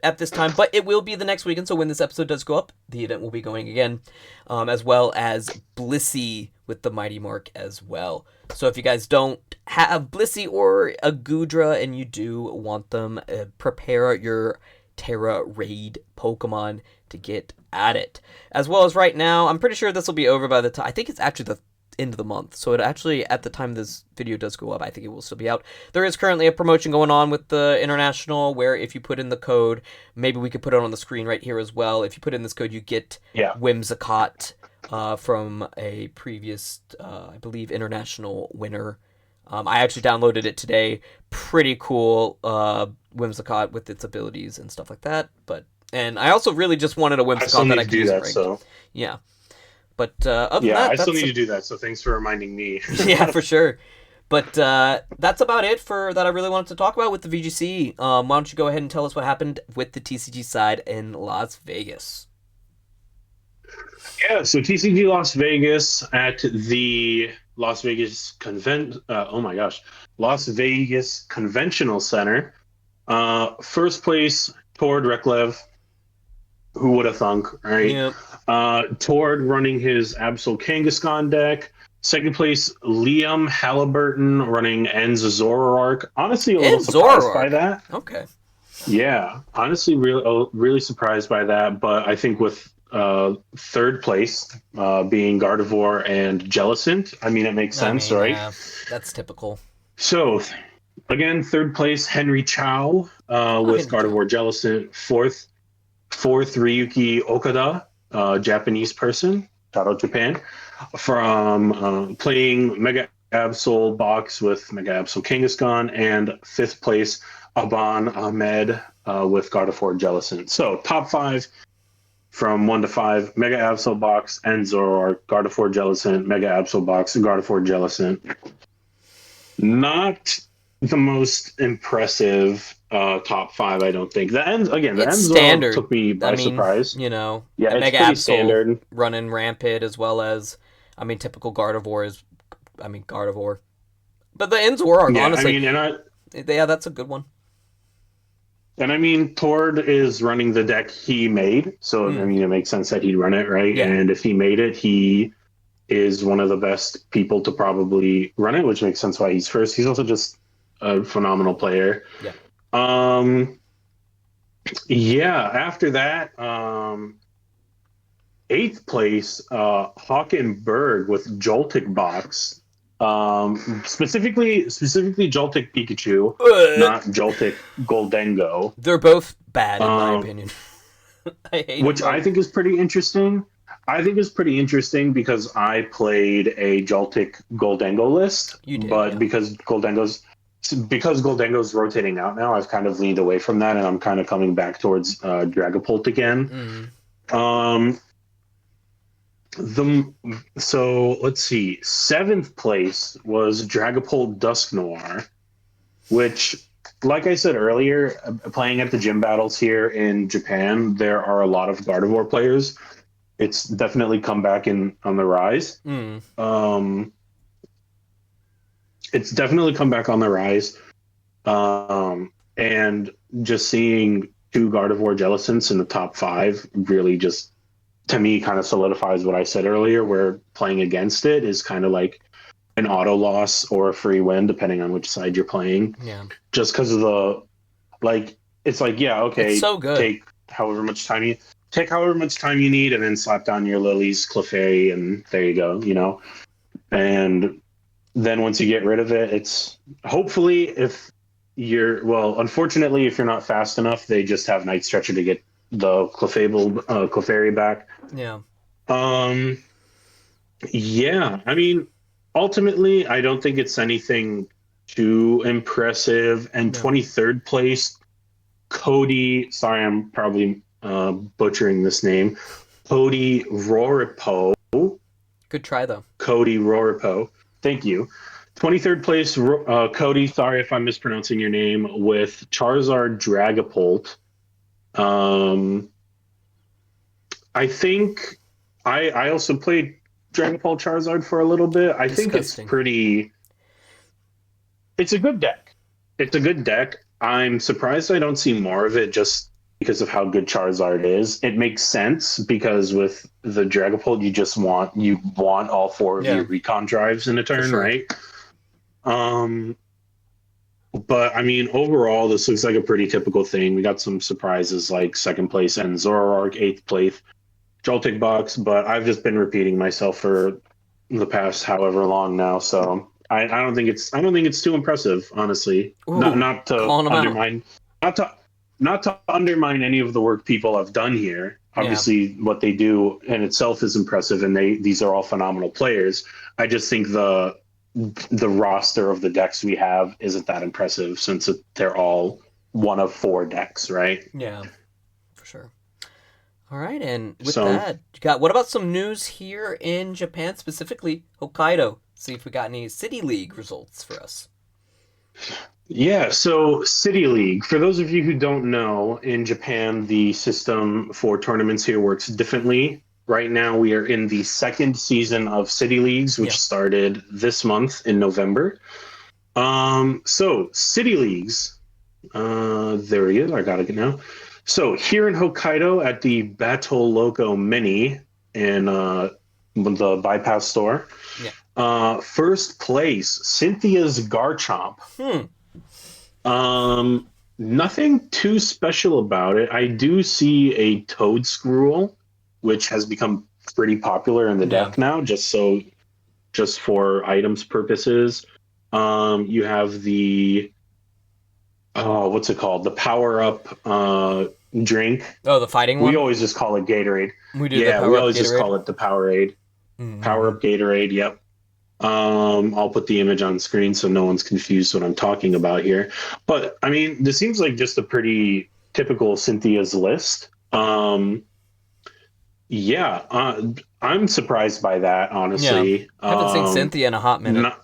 A: at this time, but it will be the next weekend, so when this episode does go up, the event will be going again, as well as Blissey with the Mighty Mark as well. So if you guys don't have Blissey or a Goodra and you do want them, prepare your Terra Raid Pokemon to get at it. As well as right now, I'm pretty sure this will be over by the time, I think it's actually the end of the month, so it actually, at the time this video does go up, I think it will still be out. There is currently a promotion going on with the International where if you put in the code, maybe we could put it on the screen right here as well, if you put in this code you get Whimsicott from a previous, I believe, International winner. I actually downloaded it today. Pretty cool Whimsicott with its abilities and stuff like that. And I also really just wanted a Whimsicott that I could use ranked.
B: So.
A: Yeah. But other than that,
B: I still need to do that, so thanks for reminding me.
A: Yeah, for sure. But that's about it for that I really wanted to talk about with the VGC. Why don't you go ahead and tell us what happened with the TCG side in Las Vegas?
B: Yeah, so TCG Las Vegas at the Las Vegas Las Vegas Conventional Center. First place, Tord Reklev. Who would have thunk, right? Yep. Tord running his Absol Kangaskhan deck. Second place, Liam Halliburton running Zoroark. Honestly, a little surprised by that.
A: Okay.
B: Yeah, honestly, really surprised by that. But I think with third place being Gardevoir and Jellicent, I mean, it makes sense, right?
A: Yeah, that's typical.
B: So, again, third place, Henry Chow with Gardevoir, Jellicent. Fourth, Ryuki Okada, Japanese person. shout out Japan, from playing Mega Absol box with Mega Absol Kangaskhan, and fifth place Aban Ahmed with God of War Jellicent. So top five from 1 to 5, Mega Absol box and Zoroark, God of War Jellicent, Mega Absol box, and God of War Jellicent. Not the most impressive top five, I don't think. The end
A: It's
B: Zoroark
A: standard.
B: took me by surprise.
A: You know,
B: Yeah,
A: and
B: it's
A: Mega
B: pretty
A: Absol
B: standard.
A: running rampant as well as, I mean, typical Gardevoir is, I mean, Gardevoir. But the Zoroark,
B: Yeah,
A: honestly,
B: I mean,
A: yeah, that's a good one.
B: and I mean, Tord is running the deck he made, so I mean, it makes sense that he'd run it, right?
A: Yeah.
B: And if he made it, he is one of the best people to probably run it, which makes sense why he's first. He's also just a phenomenal player.
A: Yeah.
B: Yeah. After that, eighth place, Hawkenberg with Joltik box. Specifically Joltik Pikachu, not Joltik Goldengo.
A: They're both bad in my opinion. I hate
B: which I think is pretty interesting. I think is pretty interesting because I played a Joltik Goldengo list,
A: You did,
B: but
A: yeah.
B: because Goldengo's rotating out now, I've kind of leaned away from that, and I'm kind of coming back towards Dragapult again. So let's see. Seventh place was Dragapult Dusknoir, which, like I said earlier, playing at the gym battles here in Japan, there are a lot of Gardevoir players. It's definitely come back on the rise. It's definitely come back on the rise. And just seeing two Gardevoir Jellicents in the top 5 really just, to me, kind of solidifies what I said earlier, where playing against it is kind of like an auto loss or a free win, depending on which side you're playing.
A: Yeah.
B: Just because of the, like, it's like, yeah, okay,
A: it's so good.
B: take however much time you need, and then slap down your Lilies, Clefairy, and there you go, you know? And then once you get rid of it, it's hopefully unfortunately, if you're not fast enough, they just have Night Stretcher to get the Clefairy back.
A: Yeah.
B: Yeah, I mean, ultimately, I don't think it's anything too impressive. And 23rd place, Cody, sorry, I'm probably butchering this name, Cody Roripo.
A: Good try, though.
B: Cody Roripo. Thank you. 23rd place, Cody, sorry if I'm mispronouncing your name, with Charizard Dragapult. I think I also played Dragapult Charizard for a little bit. I think it's a good deck. It's a good deck. I'm surprised I don't see more of it just because of how good Charizard is. It makes sense because with the Dragapult, you want all 4 of your recon drives in a turn, right? But I mean, overall, this looks like a pretty typical thing. We got some surprises like 2nd place and Zoroark, 8th place, Joltik box, but I've just been repeating myself for the past however long now, so I don't think it's too impressive, honestly.
A: Ooh,
B: not to undermine any of the work people have done here. Obviously, what they do in itself is impressive, and these are all phenomenal players. I just think the roster of the decks we have isn't that impressive since they're all one of 4 decks, right?
A: Yeah, for sure. All right, and with that, what about some news here in Japan, specifically Hokkaido? See if we got any City League results for us.
B: Yeah, so City League, for those of you who don't know, in Japan, the system for tournaments here works differently. Right now, we are in the 2nd season of City Leagues, which started this month in November. So City Leagues, there he is. I got it now. So here in Hokkaido at the Battle Loco Mini in the Bypass store, first place, Cynthia's Garchomp. Nothing too special about it. I do see a Toedscruel, which has become pretty popular in the deck now, just for items purposes. You have the what's it called? The power up drink.
A: Oh, the fighting one?
B: We always just call it Gatorade.
A: We do.
B: Yeah, we always just call it the Powerade. Power
A: Mm-hmm.
B: Up Gatorade. Yep. I'll put the image on screen so no one's confused what I'm talking about here. But I mean, this seems like just a pretty typical Cynthia's list. Yeah, I'm surprised by that,
A: Yeah.
B: honestly.
A: Haven't seen Cynthia in a hot minute,
B: Not,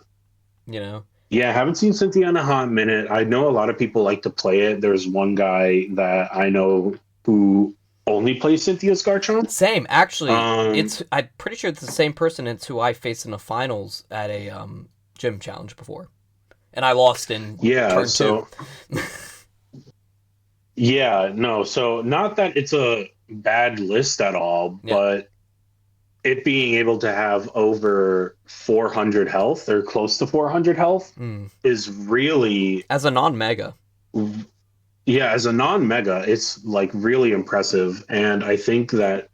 A: you know.
B: yeah, haven't seen Cynthia in a hot minute. I know a lot of people like to play it. There's one guy that I know who only plays Cynthia's Garchomp.
A: Same, actually.
B: Um,
A: It's I'm pretty sure it's the same person. It's who I faced in the finals at a gym challenge before, and I lost in
B: yeah,
A: turn two.
B: so yeah, no, so not that it's a bad list at all,
A: Yeah.
B: but it being able to have over 400 health or close to 400 health
A: Mm.
B: is really,
A: As a non-mega.
B: yeah, as a non-mega, it's like really impressive. And I think that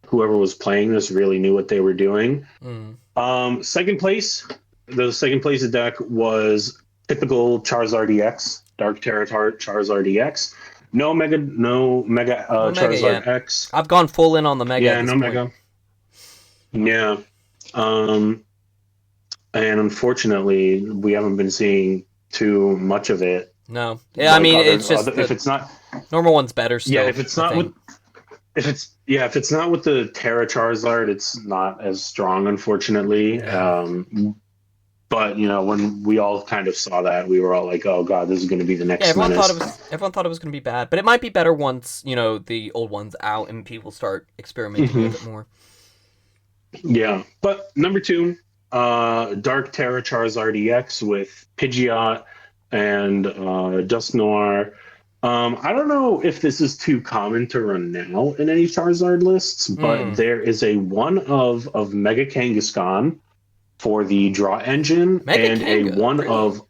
B: whoever was playing this really knew what they were doing.
A: Mm.
B: Second place, the second place deck was typical Charizard EX, Dark Terra Charizard EX. No mega
A: No mega
B: Charizard
A: yet.
B: X.
A: I've gone full in on the mega at
B: Yeah,
A: this
B: no
A: point.
B: mega. Yeah. Um, and unfortunately, we haven't been seeing too much of it.
A: No. Yeah, I
B: Like
A: mean it's just
B: if
A: the
B: it's not,
A: normal one's better
B: yeah,
A: still.
B: if it's
A: I
B: not
A: think.
B: with, if it's not with the Terra Charizard, it's not as strong, unfortunately.
A: Yeah.
B: But you know, when we all kind of saw that, we were all like, "Oh God, this is going to be the
A: Yeah,
B: next menace."
A: everyone thought it was gonna be bad, but it might be better once the old one's out and people start experimenting
B: Hmm.
A: with it more.
B: Yeah, but number two, Dark Terra Charizard EX with Pidgeot and Dusknoir. I don't know if this is too common to run now in any Charizard lists, but
A: Hmm.
B: there is a one of Mega Kangaskhan for the draw engine
A: Mega
B: and a
A: Kanga,
B: one
A: really?
B: of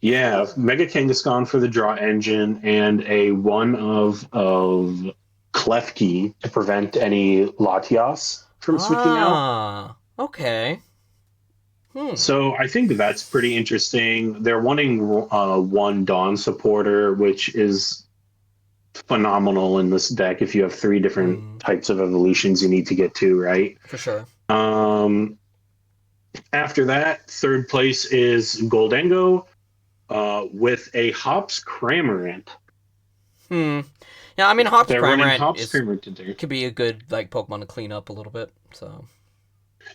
B: yeah, Mega Kangaskhan for the draw engine and a one of Klefki to prevent any Latias from switching out.
A: Ah, okay. Hmm.
B: So I think that's pretty interesting. They're wanting one Dawn supporter, which is phenomenal in this deck. If you have three different
A: Hmm.
B: types of evolutions you need to get to, right?
A: For sure.
B: Um, After that, third place is Goldengo with a Hops Cramorant.
A: Hmm. Yeah, I mean Hops
B: They're running
A: Cramorant
B: Hops
A: is
B: Cramorant today.
A: could be a good like Pokemon to clean up a little bit. So.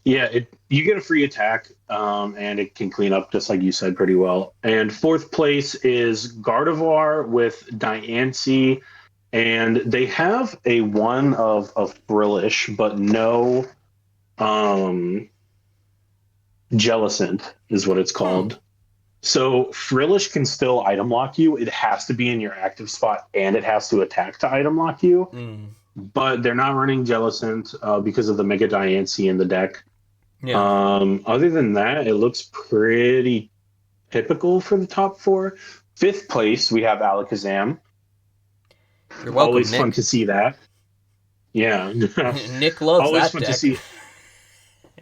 B: Yeah, you get a free attack, and it can clean up just like you said pretty well. And fourth place is Gardevoir with Diancie, and they have a one of Brillish, but no Jellicent is what it's
A: Hmm.
B: called. So Frillish can still item lock you. It has to be in your active spot, and it has to attack to item lock you.
A: Hmm.
B: But they're not running Jellicent because of the Mega Diancie in the deck.
A: Yeah.
B: Other than that, it looks pretty typical for the top four. Fifth place, we have Alakazam.
A: You're welcome,
B: Always fun
A: Nick.
B: to see that. Yeah,
A: Nick loves
B: always
A: that
B: fun to
A: deck.
B: see.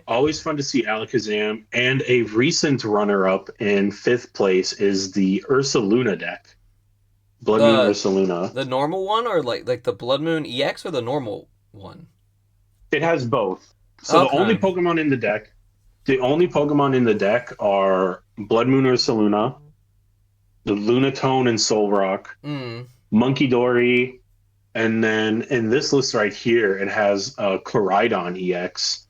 B: Always fun to see Alakazam. And a recent runner-up in fifth place is the Ursaluna deck, Blood Moon
A: The
B: Ursaluna.
A: the normal one or like the Blood Moon EX or the normal one?
B: It has both. So
A: Okay.
B: the only Pokemon in the deck are Blood Moon Ursaluna, the Lunatone and Solrock,
A: Mm.
B: Monkey Dory, and then in this list right here, it has Koraidon EX.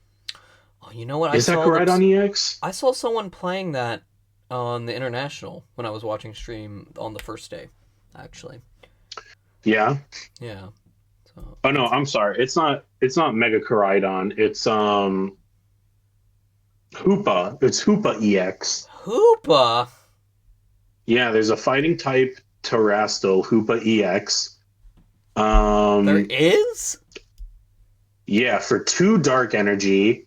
A: Oh, you know what?
B: Is that Koraidon EX?
A: I saw someone playing that on the international when I was watching stream on the first day, actually.
B: Yeah.
A: Yeah. So
B: Oh no, I'm sorry. It's not. It's not Mega Koraidon. It's Hoopa. It's Hoopa EX.
A: Hoopa.
B: Yeah. There's a fighting type Terastal Hoopa EX.
A: There is?
B: Yeah, for two dark energy.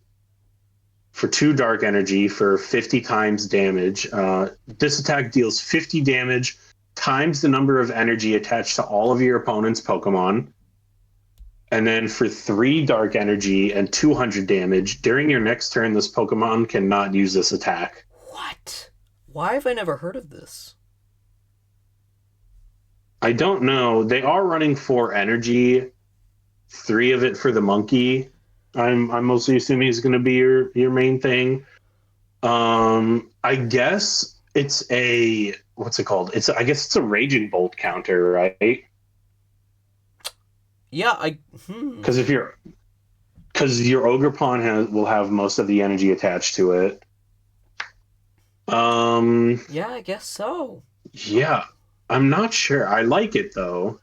B: For 50 times damage. This attack deals 50 damage times the number of energy attached to all of your opponent's Pokemon. And then for 3 dark energy and 200 damage, during your next turn, this Pokemon cannot use this attack.
A: What? Why have I never heard of this?
B: I don't know. They are running 4 energy, 3 of it for the monkey. I'm mostly assuming is going to be your main thing. I guess it's a what's it called? I guess it's a raging bolt counter, right?
A: Yeah,
B: Because if you're because your ogre pawn will have most of the energy attached to it.
A: Yeah, I guess so.
B: Yeah, I'm not sure. I like it though.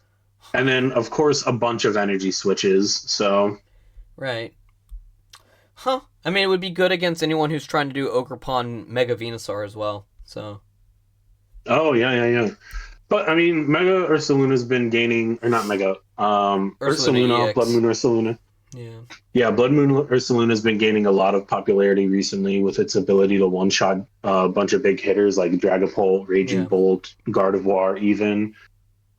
B: And then of course a bunch of energy switches. So
A: Right. Huh. I mean, it would be good against anyone who's trying to do Ogre Pawn Mega Venusaur as well. So.
B: oh yeah. But I mean, Mega Ursaluna's been gaining, or not Mega,
A: Ursaluna
B: Ursaluna, Blood
A: EX.
B: Moon Ursaluna.
A: Yeah.
B: Yeah, Blood Moon Ursaluna has been gaining a lot of popularity recently with its ability to one shot a bunch of big hitters like Dragapult, Raging
A: Yeah.
B: Bolt, Gardevoir, even.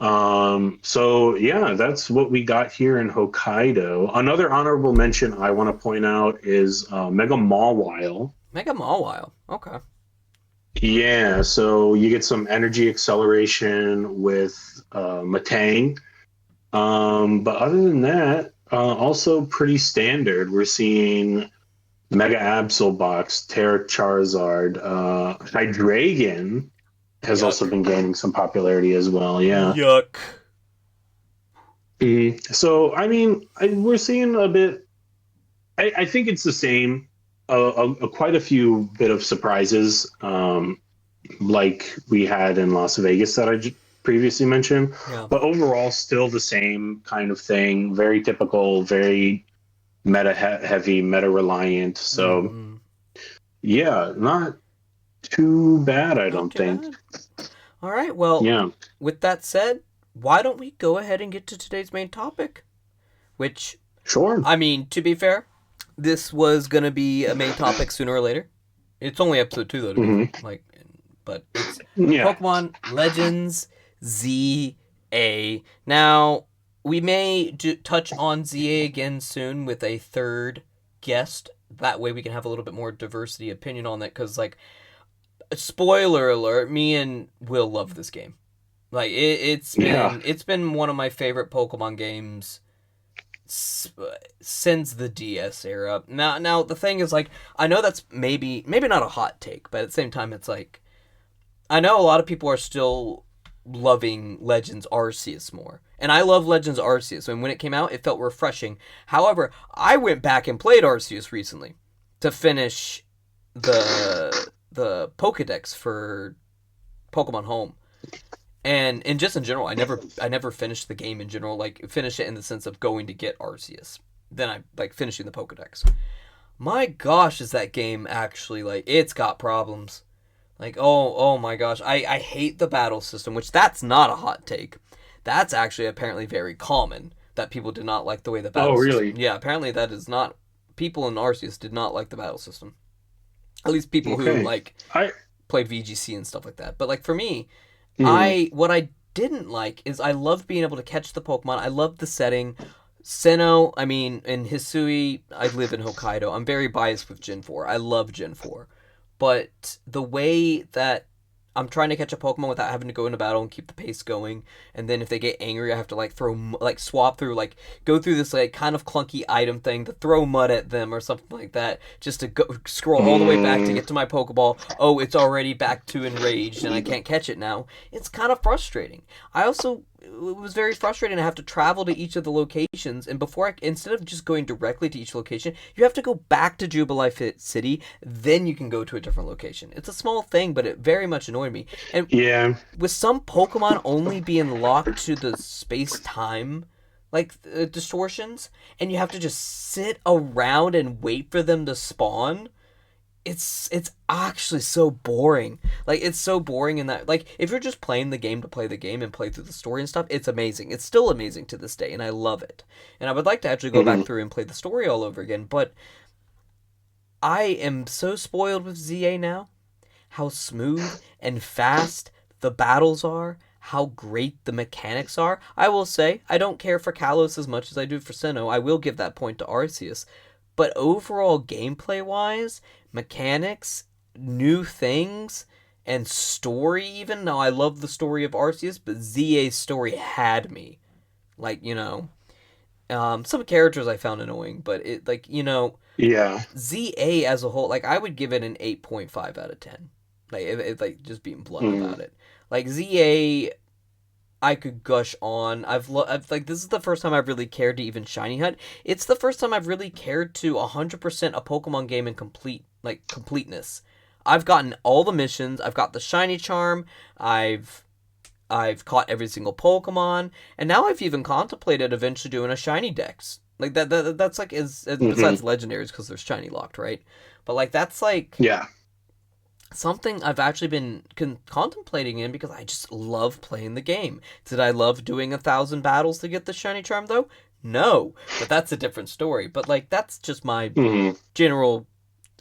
B: So yeah, that's what we got here in Hokkaido. Another honorable mention I want to point out is Mega Mawile.
A: Mega Mawile. Okay.
B: Yeah, so you get some energy acceleration with Matang. But other than that, also pretty standard. We're seeing Mega Absol Box, Terra Charizard, Hydreigon has also
A: Yuck.
B: been gaining some popularity as well. Yeah.
A: Yuck.
B: So I mean, we're seeing a bit. I think it's the same. Quite a few bit of surprises, like we had in Las Vegas that previously mentioned.
A: Yeah.
B: But overall, still the same kind of thing. Very typical, very heavy, meta reliant. So
A: Mm-hmm.
B: yeah, not too bad, I
A: Not
B: don't
A: too
B: think.
A: bad. All right. Well,
B: Yeah,
A: with that said, why don't we go ahead and get to today's main topic? Which,
B: sure.
A: I mean, to be fair, this was gonna be a main topic sooner or later. It's only episode 2 though, to be like, but it's
B: Yeah.
A: Pokemon Legends ZA. Now, we may touch on ZA again soon with a third guest. That way we can have a little bit more diversity opinion on that. Because, like, spoiler alert, me and Will love this game. Like, it's been one of my favorite Pokemon games since the DS era. Now the thing is, like, I know that's maybe not a hot take, but at the same time, it's like, I know a lot of people are still loving Legends Arceus more. And I love Legends Arceus. And when it came out, it felt refreshing. However, I went back and played Arceus recently to finish the Pokedex for Pokemon Home. And just in general, I never finished the game in general, like finish it in the sense of going to get Arceus. Then I like finishing the Pokedex. My gosh, is that game actually, like, it's got problems. Like, oh my gosh. I hate the battle system, which that's not a hot take. That's actually apparently very common that people did not like the way the battle
B: Oh,
A: system.
B: really?
A: Yeah, apparently that is not, people in Arceus did not like the battle system. At least people who
B: Okay.
A: like
B: I
A: played VGC and stuff like that. But like for me,
B: mm,
A: what I didn't like is I loved being able to catch the Pokemon. I loved the setting. Sinnoh, I mean, and Hisui, I live in Hokkaido. I'm very biased with Gen 4. I love Gen 4. But the way that I'm trying to catch a Pokemon without having to go into battle and keep the pace going, and then if they get angry, I have to like swap through, like go through this like kind of clunky item thing to throw mud at them or something like that, just to go scroll all the way back to get to my Pokeball. Oh, it's already back to enraged and I can't catch it now. It's kind of frustrating. It was very frustrating to have to travel to each of the locations, and instead of just going directly to each location, you have to go back to Jubilife City, then you can go to a different location. It's a small thing, but it very much annoyed me. And
B: yeah.
A: with some Pokemon only being locked to the space-time, like, distortions, and you have to just sit around and wait for them to spawn, it's actually so boring. Like, it's so boring in that, like, if you're just playing the game to play the game and play through the story and stuff, it's amazing. It's still amazing to this day, and I love it. And I would like to actually go back through and play the story all over again, but I am so spoiled with ZA now. How smooth and fast the battles are, how great the mechanics are. I will say, I don't care for Kalos as much as I do for Sinnoh. I will give that point to Arceus. But overall, gameplay wise, mechanics, new things, and story, even now I love the story of Arceus, but ZA's story had me. Like, Some characters I found annoying, but it like
B: Yeah.
A: ZA as a whole, like I would give it an 8.5 out of 10. Like like just being blunt
B: Mm.
A: about it. Like ZA, I could gush on. I've like this is the first time I've really cared to even shiny hunt. It's the first time I've really cared to 100% a Pokemon game in completeness. I've gotten all the missions. I've got the shiny charm. I've caught every single Pokemon, and now I've even contemplated eventually doing a shiny dex. Like that's like is
B: Hmm.
A: besides legendaries because there's shiny locked, right? But like that's like
B: Yeah.
A: something I've actually been contemplating in because I just love playing the game. Did I love doing 1,000 battles to get the shiny charm though? No, but that's a different story. But like that's just my
B: Hmm.
A: general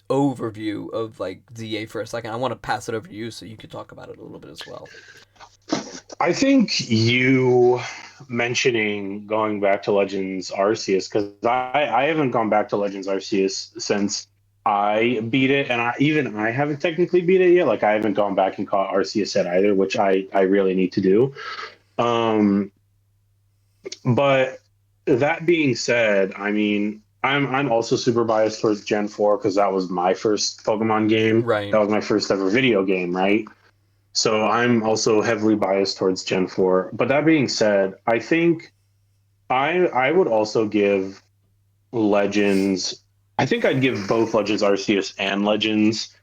A: overview of like ZA for a second. I want to pass it over to you so you could talk about it a little bit as well.
B: I think you mentioning going back to Legends Arceus, because I haven't gone back to Legends Arceus since I beat it, and I haven't technically beat it yet. Like I haven't gone back and caught Arceus yet either, which I really need to do. Um, but that being said, I mean, I'm also super biased towards Gen 4 because that was my first Pokemon game.
A: Right.
B: That was my first ever video game, right? So I'm also heavily biased towards Gen 4. But that being said, I think I would also give Legends. I think I'd give both Legends Arceus and Legends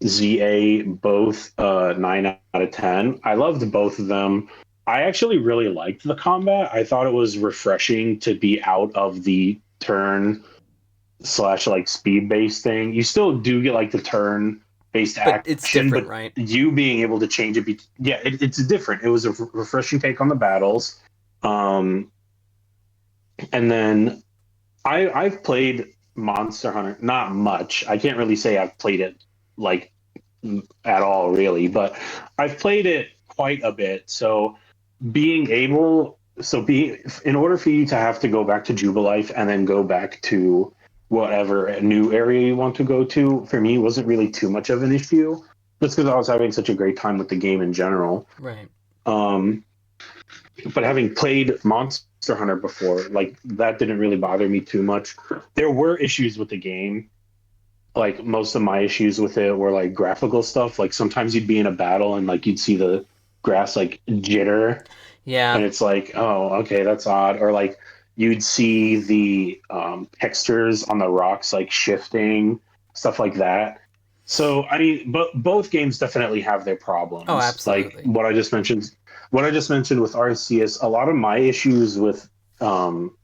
B: ZA both 9 out of 10. I loved both of them. I actually really liked the combat. I thought it was refreshing to be out of the turn slash like speed based thing. You still do get like the turn based
A: But it's
B: action,
A: different,
B: but
A: right?
B: you being able to change it, yeah, it's different. It was a refreshing take on the battles. Um, and then I've played Monster Hunter, not much. I can't really say I've played it like at all, really, but I've played it quite a bit. So being able, so be in order for you to have to go back to Jubilife and then go back to whatever new area you want to go to, for me, wasn't really too much of an issue. Just because I was having such a great time with the game in general.
A: Right.
B: Um, but having played Monster Hunter before, like that didn't really bother me too much. There were issues with the game. Like most of my issues with it were like graphical stuff. Like sometimes you'd be in a battle and like you'd see the grass like jitter,
A: Yeah.
B: and it's like, oh, okay, that's odd. Or like you'd see the textures on the rocks like shifting, stuff like that. So I mean, but both games definitely have their
A: Oh,
B: problems. Like
A: absolutely.
B: what I just mentioned with RCS, a lot of my issues with um,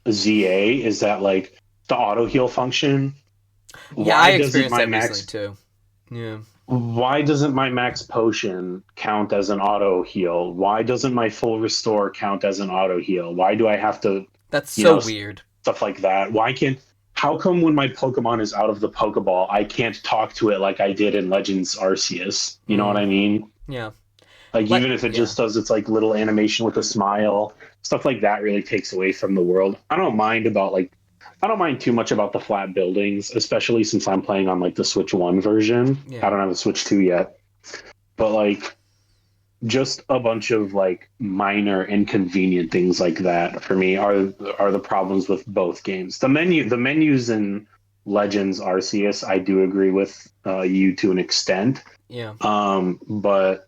B: ZA is that like the auto heal function.
A: Yeah, I
B: Why doesn't
A: experienced
B: my
A: that recently
B: max
A: too. Yeah.
B: why doesn't my max potion count as an auto heal? Why doesn't my full restore count as an auto heal? Why do I have to,
A: That's
B: you
A: so
B: know,
A: weird.
B: stuff like that? How come when my Pokemon is out of the Pokeball, I can't talk to it like I did in Legends Arceus? You know what
A: Mm.
B: I mean?
A: Yeah.
B: Like even if it
A: Yeah.
B: just does its like little animation with a smile, stuff like that really takes away from the world. I don't mind too much about the flat buildings, especially since I'm playing on like the Switch 1 version. I
A: Yeah.
B: don't have the Switch 2 yet. But like just a bunch of like minor inconvenient things like that for me are the problems with both games. The menus in Legends Arceus, I do agree with you to an extent.
A: Yeah.
B: But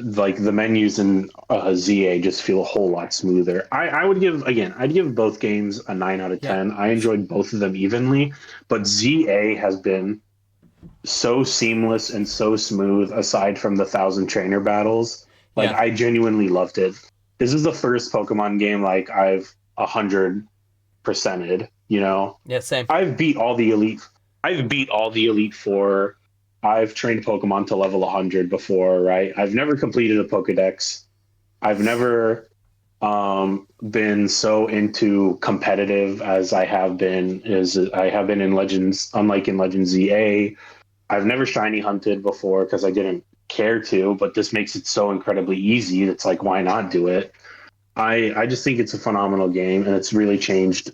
B: like the menus in ZA just feel a whole lot smoother. I would give again, I'd give both games a 9 out of
A: Yeah.
B: 10. I enjoyed both of them evenly, but ZA has been so seamless and so smooth aside from the thousand trainer battles. Like
A: Yeah.
B: I genuinely loved it. This is the first Pokemon game like I've 100%ed, you know.
A: Yeah. Same.
B: I've beat all the elite I've beat all the Elite Four. I've trained Pokemon to level 100 before, right? I've never completed a Pokedex. I've never been so into competitive as I have been in Legends, unlike in Legends ZA. I've never shiny hunted before because I didn't care to, but this makes it so incredibly easy. It's like, why not do it? I just think it's a phenomenal game, and it's really changed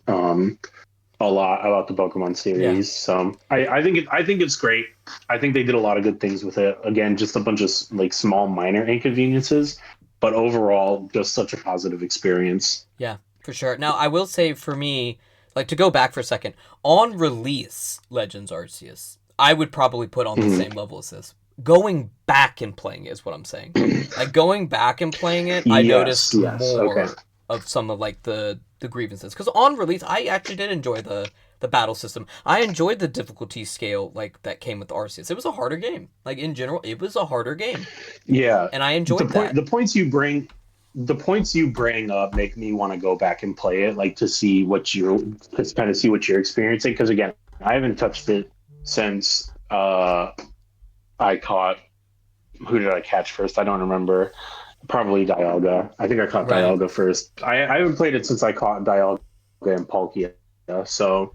B: a lot about the Pokemon
A: Yeah.
B: series. So I think it's great. I think they did a lot of good things with it. Again, just a bunch of like small minor inconveniences, but overall, just such a positive experience.
A: Yeah. For sure. Now, I will say for me, like to go back for a second, on release, Legends Arceus, I would probably put on the
B: Mhm.
A: same level as this. Going back and playing it is what I'm saying. Like going back and playing it, I
B: Yes,
A: noticed
B: yes. Okay.
A: more of some of like the grievances. Because on release, I actually did enjoy the battle system. I enjoyed the difficulty scale like that came with Arceus. It was a harder game. Like in general, it was a harder game,
B: Yeah.
A: and I enjoyed that.
B: The points you bring up make me want to go back and play it, like to kind of see what you're experiencing. Because again, I haven't touched it since I caught. Who did I catch first? I don't remember. Probably Dialga. I think I caught
A: Right.
B: Dialga first. I haven't played it since I caught Dialga and Palkia. So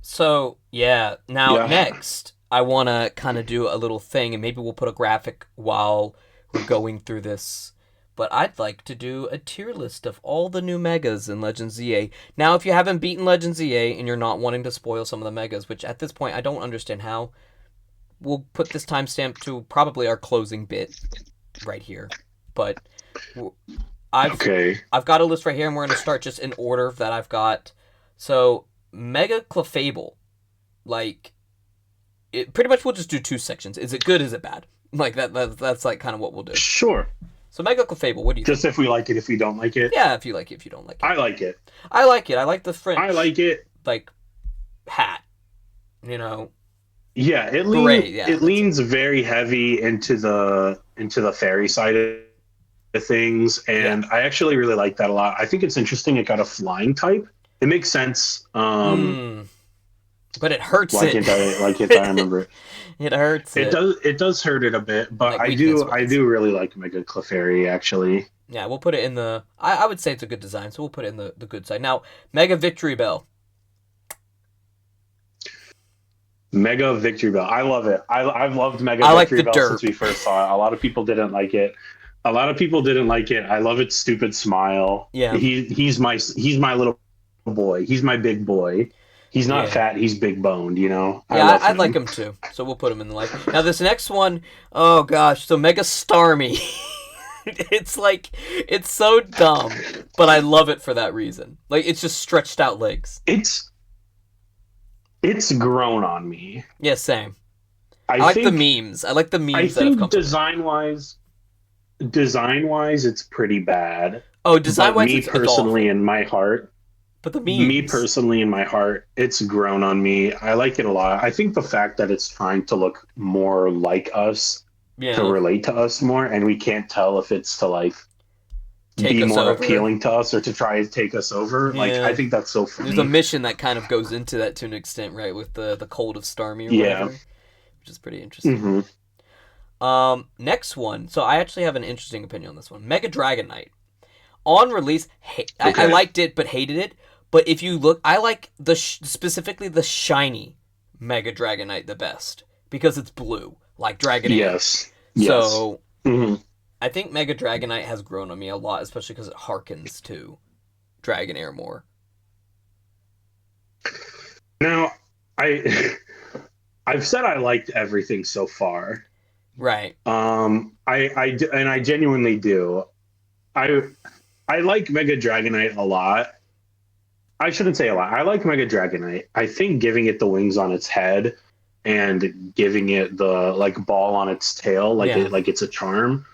A: So, yeah. Now,
B: yeah,
A: next, I want to kind of do a little thing, and maybe we'll put a graphic while we're going through this. But I'd like to do a tier list of all the new megas in Legends ZA. Now, if you haven't beaten Legends ZA and you're not wanting to spoil some of the megas, which at this point I don't understand how, we'll put this timestamp to probably our closing bit right here. But w- I've
B: okay.
A: I've got a list right here, and we're going to start just in order that I've got. So, Mega Clefable, like, it pretty much we'll just do two sections. Is it good? Is it bad? Like that's like kind of what we'll do.
B: Sure.
A: So Mega Clefable, what do you think?
B: Just if we like it, if we don't like it.
A: Yeah, if you like it, if you don't like it.
B: I like it.
A: I like it. I like the
B: I
A: French
B: like it.
A: like hat. You know,
B: Yeah,
A: beret. Yeah,
B: it leans very heavy into the fairy side of things, and I actually really like that a lot. I think it's interesting. It got a flying type. It makes sense.
A: But it hurts
B: Why
A: it.
B: can't I remember it?
A: It hurts it.
B: It does hurt it a bit, but
A: Like
B: I
A: weakness-wise.
B: do really like Mega Clefairy actually.
A: Yeah, we'll put it in the. I would say it's a good design, so we'll put it in the good side. Now, Mega Victory Bell.
B: Mega Victory Bell. I love it. I've loved Mega
A: I like
B: Victory
A: the
B: Bell
A: dirt.
B: since we first saw it. A lot of people didn't like it. A lot of people didn't like it. I love its stupid smile.
A: Yeah.
B: He's my little boy. He's my big boy. He's not fat. He's big boned. You know.
A: Yeah, I'd like him too. So we'll put him in the light. Now this next one, oh gosh, so Mega Starmie. It's like it's so dumb, but I love it for that reason. Like it's just stretched out legs.
B: It's grown on me.
A: Yeah, same.
B: I
A: like
B: think,
A: the memes. I like the memes
B: I
A: that have
B: think
A: come.
B: design wise, it's pretty bad.
A: Oh, design wise,
B: me
A: it's
B: personally,
A: awful.
B: in my heart,
A: But the memes.
B: me personally, in my heart, it's grown on me. I like it a lot. I think the fact that it's trying to look more like us,
A: Yeah.
B: to relate to us more, and we can't tell if it's to like
A: Take
B: be
A: us
B: more
A: over.
B: appealing to us or to try and take us over. Like
A: Yeah.
B: I think that's so funny.
A: There's a mission that kind of goes into that to an extent, right? With the cold of Starmie or
B: Yeah.
A: whatever. Which is pretty interesting.
B: hmm
A: Next one. So I actually have an interesting opinion on this one. Mega Dragonite. On release, I
B: Okay.
A: liked it but hated it. But if you look, I like specifically the shiny Mega Dragonite the best because it's blue, like Dragonair.
B: Yes.
A: So
B: hmm
A: I think Mega Dragonite has grown on me a lot, especially because it harkens to Dragonair more.
B: Now, I've said I liked everything so far.
A: Right.
B: I genuinely do. I like Mega Dragonite a lot. I shouldn't say a lot. I like Mega Dragonite. I think giving it the wings on its head and giving it the like ball on its tail, like
A: Yeah.
B: like it's a charm.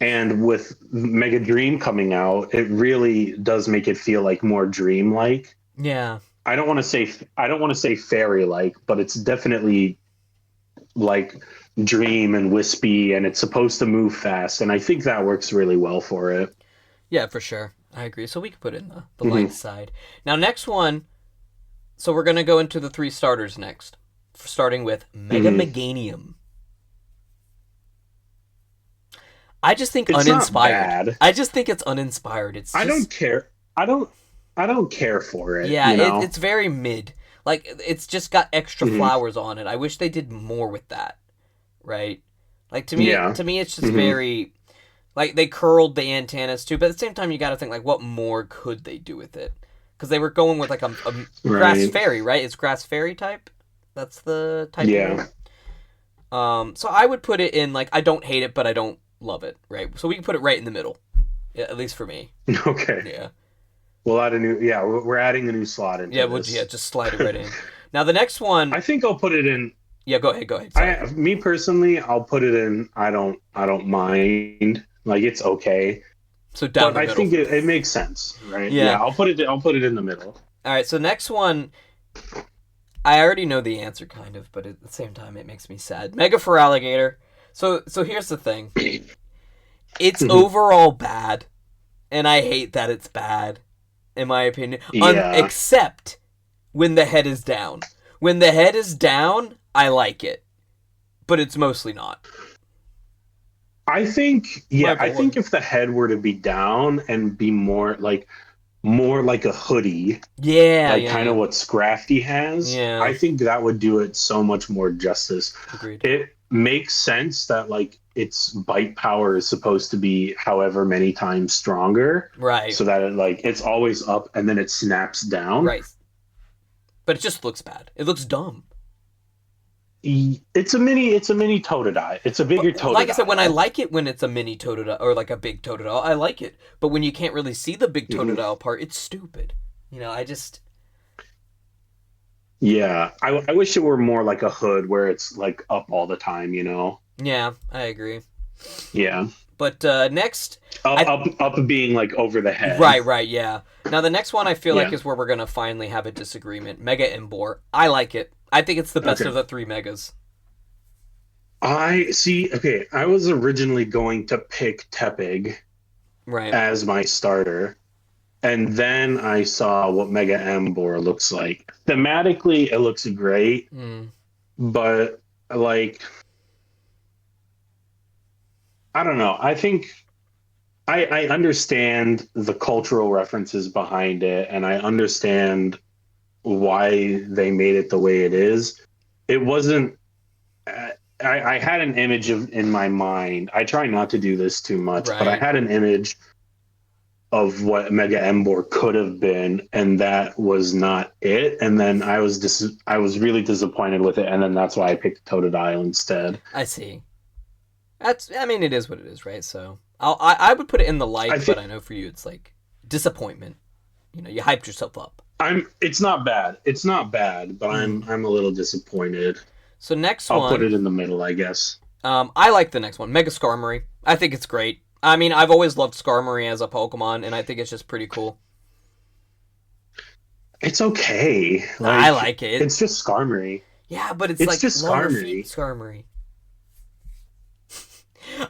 B: And with Mega Dream coming out, it really does make it feel like more dream-like.
A: Yeah.
B: I don't want to say fairy-like, but it's definitely like dream and wispy, and it's supposed to move fast, and I think that works really well for it.
A: Yeah, for sure. I agree. So we can put it in the
B: Mhm.
A: light side. Now, next one. So we're going to go into the three starters next. Starting with Mega
B: Mhm.
A: Meganium. I just think
B: It's not
A: uninspired.
B: bad.
A: I just think it's uninspired. It's just,
B: I don't care. I don't care for it.
A: Yeah,
B: you know?
A: it's very mid. Like it's just got extra
B: Mhm.
A: flowers on it. I wish they did more with that. Right? Like to me
B: Yeah.
A: it's just
B: Mhm.
A: very like they curled the antennas too, but at the same time you got to think like what more could they do with it? Cuz they were going with like a grass
B: Right.
A: fairy, right? It's grass fairy type. That's the type.
B: Yeah.
A: So I would put it in like I don't hate it but I don't love it, right? So we can put it right in the middle. Yeah, at least for me.
B: Okay.
A: Yeah.
B: We'll add a new. Yeah, we're adding a new slot into
A: Yeah,
B: this.
A: just slide it right in. Now the next one.
B: I think I'll put it in.
A: Yeah, go ahead. Go ahead. Sorry.
B: Me personally, I'll put it in. I don't mind. Like it's okay,
A: So down
B: but
A: the
B: I
A: middle.
B: think it makes sense, right?
A: Yeah.
B: I'll put it. I'll put it in the middle.
A: All right. So next one. I already know the answer, kind of, but at the same time, it makes me sad. Mega for alligator. So here's the thing. It's overall bad, and I hate that it's bad, in my opinion.
B: Yeah.
A: Except when the head is down. When the head is down, I like it, but it's mostly not.
B: I think, yeah,
A: My
B: I
A: boy.
B: think if the head were to be down and be more like a hoodie,
A: Yeah,
B: like
A: yeah,
B: kind of what Scrafty has,
A: Yeah.
B: I think that would do it so much more justice.
A: agreed.
B: It makes sense that like its bite power is supposed to be however many times stronger,
A: Right,
B: so that it like it's always up and then it snaps down.
A: right. But it just looks bad. It looks dumb.
B: It's a mini Totodile. It's a bigger Totodile.
A: Like I said, when I like it when it's a mini Totodile or like a big Totodile, I like it. But when you can't really see the big Totodile part, it's stupid. I just
B: Yeah, I wish it were more like a hood where it's like up all the time,
A: yeah, I agree.
B: Yeah.
A: But next,
B: Up being like over the head.
A: right, yeah. Now the next one I feel like
B: Yeah.
A: is where we're gonna finally have a disagreement. Mega Embor. I like it. I think it's the best
B: Okay.
A: of the three megas.
B: I see. Okay, I was originally going to pick Tepig
A: Right.
B: as my starter, and then I saw what Mega Embor looks like. Thematically, it looks great,
A: Mm.
B: but like, I don't know. I think I understand the cultural references behind it, and I understand why they made it the way it is. It wasn't. I had an image in my mind. I try not to do this too much, but I
A: Right.
B: had an image of what Mega Embor could have been, and that was not it. And then I was really disappointed with it, and then that's why I picked Totodile instead.
A: I see. I mean, it is what it is, right? So I would put it in the light, but I know for you it's like disappointment. You hyped yourself up.
B: It's not bad. It's not bad, but I'm a little disappointed.
A: So next
B: I'll
A: one,
B: put it in the middle, I guess.
A: I like the next one, Mega Skarmory. I think it's great. I mean, I've always loved Skarmory as a Pokemon, and I think it's just pretty cool.
B: It's okay.
A: I like it.
B: It's just Skarmory.
A: Yeah, but it's
B: It's
A: like
B: just
A: lower
B: Skarmory.
A: feet Skarmory.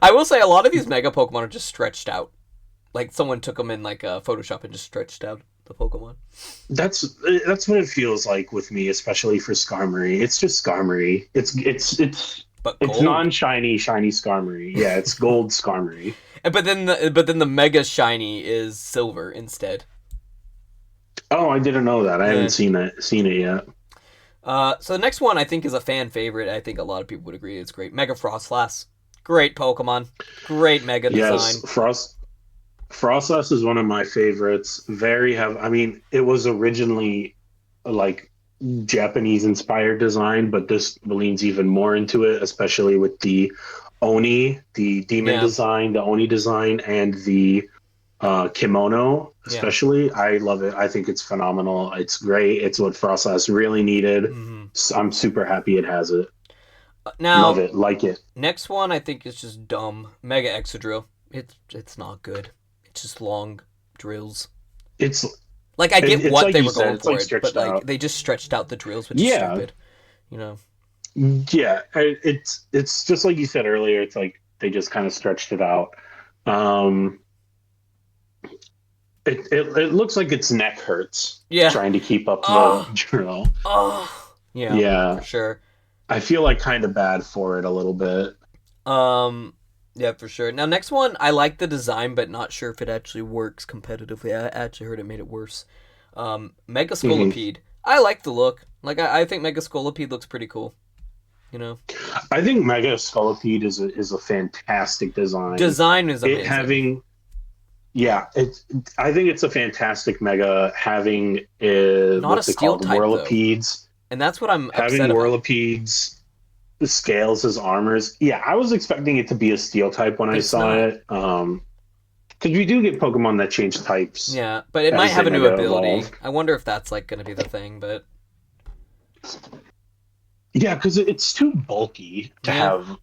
A: I will say a lot of these Mega Pokemon are just stretched out. Like someone took them in like Photoshop and just stretched out the Pokemon.
B: That's what it feels like with me, especially for Skarmory. It's just Skarmory. It's
A: But gold.
B: non-shiny Skarmory. Yeah, it's gold Skarmory.
A: But then the Mega Shiny is silver instead.
B: Oh, I didn't know that. I
A: Yeah.
B: haven't seen it yet.
A: So the next one I think is a fan favorite. I think a lot of people would agree it's great. Mega Frostlass. Great Pokemon. Great Mega
B: Yes,
A: design.
B: Frostlass is one of my favorites. I mean, it was originally like Japanese inspired design, but this leans even more into it, especially with the Oni, the demon
A: Yeah.
B: design, the Oni design, and the kimono,
A: Yeah.
B: especially. I love it. I think it's phenomenal. It's great. It's what Frostlass really needed.
A: Mhm.
B: So I'm super happy it has it.
A: Now,
B: Love it. Like it.
A: next one I think is just dumb. Mega Exadrill. It's not good. It's just long drills.
B: It's
A: Like I get
B: It's
A: what
B: like
A: they
B: you
A: were
B: said,
A: going
B: it's
A: for
B: like
A: it, but
B: stretched
A: like
B: out.
A: they just stretched out the drills, which
B: Yeah.
A: is stupid. You know.
B: Yeah, it's just like you said earlier. It's like they just kind of stretched it out. It looks like its neck hurts
A: Yeah.
B: trying to keep up the
A: Oh.
B: drill.
A: Oh. Yeah.
B: Yeah,
A: For sure.
B: I feel like kind of bad for it a little bit.
A: Yeah, for sure. Now, next one, I like the design, but not sure if it actually works competitively. I actually heard it made it worse. Mega Scolipede. I like the look. Like, I think Mega Scolipede looks pretty cool. You know,
B: I think Mega Scolipede is a fantastic design.
A: design is amazing.
B: It having, yeah, I think it's a fantastic Mega having
A: Not
B: what's
A: a
B: it
A: steel
B: called,
A: type, though.
B: Whirlipedes.
A: And that's what I'm
B: Having
A: upset about.
B: Whirlipedes, the scales as armors. Yeah, I was expecting it to be a steel type when I
A: It's
B: saw
A: not.
B: it. because we do get Pokemon that change types
A: Yeah, but it might
B: as they
A: have a new
B: Mega
A: ability.
B: evolve.
A: I wonder if that's like going to be the thing, but
B: Yeah, because it's too bulky to
A: yeah.
B: have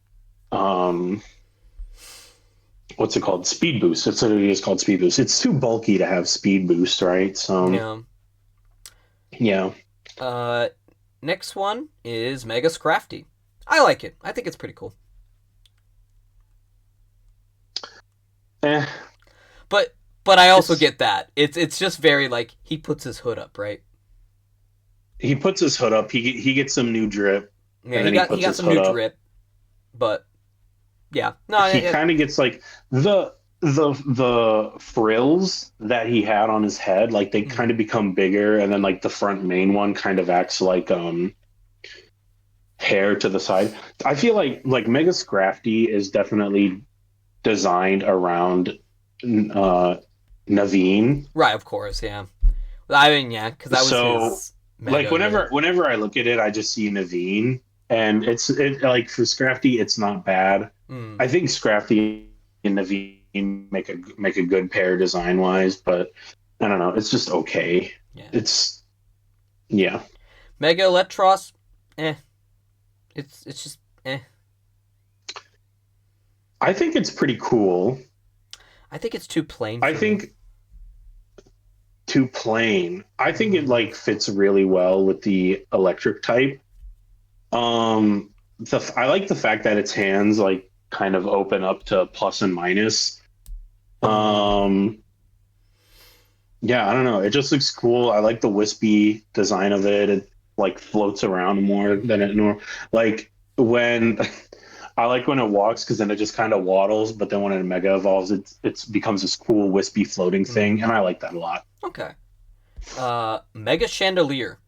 B: what's it called? Speed boost. That's what it is called, speed boost. It's too bulky to have speed boost, right? So
A: Yeah.
B: yeah.
A: Uh Next one is Mega Scrafty. I like it. I think it's pretty cool.
B: Eh,
A: But I also
B: it's
A: get that. It's just very like he puts his hood up, right?
B: he puts his hood up. He gets some new drip,
A: Yeah,
B: and
A: he
B: then he
A: got
B: puts his
A: some
B: hood
A: new
B: up.
A: drip, but yeah. No,
B: He kind of gets like the frills that he had on his head, like they kind
A: mhm.
B: of become bigger, and then like the front main one kind of acts like hair to the side. I feel like Mega Scrafty is definitely designed around uh Naveen.
A: Right, of course, yeah. I mean, yeah, because that was
B: So
A: his
B: like
A: Mega, right?
B: whenever I look at it, I just see Naveen, and it like for Scrafty, it's not bad.
A: Mm,
B: I think Scrafty and Naveen make a good pair design wise, but I don't know. It's just okay.
A: yeah.
B: It's yeah.
A: Mega Electros, eh. It's just eh.
B: I think it's pretty cool.
A: I think it's too plain
B: I
A: for me.
B: think too plain. I think it
A: Mm,
B: like fits really well with the electric type. I like the fact that its hands like kind of open up to plus and minus.
A: mm,
B: Um, yeah, I don't know. It just looks cool. I like the wispy design of it. It like floats around more than it normal. Like when I like when it walks because then it just kind of waddles. But then when it mega evolves, it becomes this cool wispy floating thing, and
A: mm.
B: I like that a lot.
A: Okay. Mega Chandelier.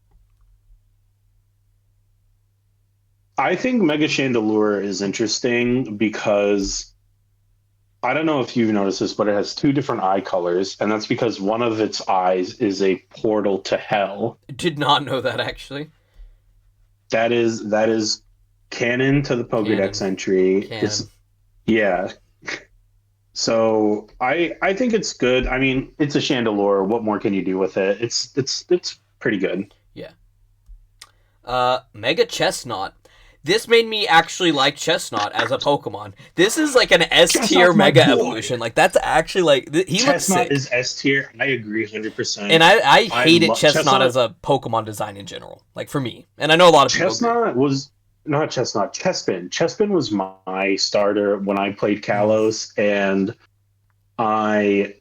B: I think Mega Chandelure is interesting because I don't know if you've noticed this, but it has two different eye colors, and that's because one of its eyes is a portal to hell.
A: Did not know that actually.
B: That is canon to the Pokédex
A: Canon.
B: entry.
A: Canon.
B: It's yeah. So I think it's good. I mean, it's a Chandelure. What more can you do with it? It's pretty good.
A: Yeah. Mega Chestnut. This made me actually like Chestnut as a Pokemon. This is like an S tier
B: Chestnut's my
A: Mega
B: boy.
A: Evolution. Like that's actually like he looks
B: Chestnut
A: sick.
B: is S tier. I agree
A: And
B: 100%.
A: I
B: I
A: hated
B: love
A: Chestnut as
B: Chestnut.
A: a Pokemon design in general. Like for me, and I know a lot of people agree.
B: Chestnut was not Chestnut. Chespin. Chespin was my starter when I played
A: Mm,
B: Kalos, and I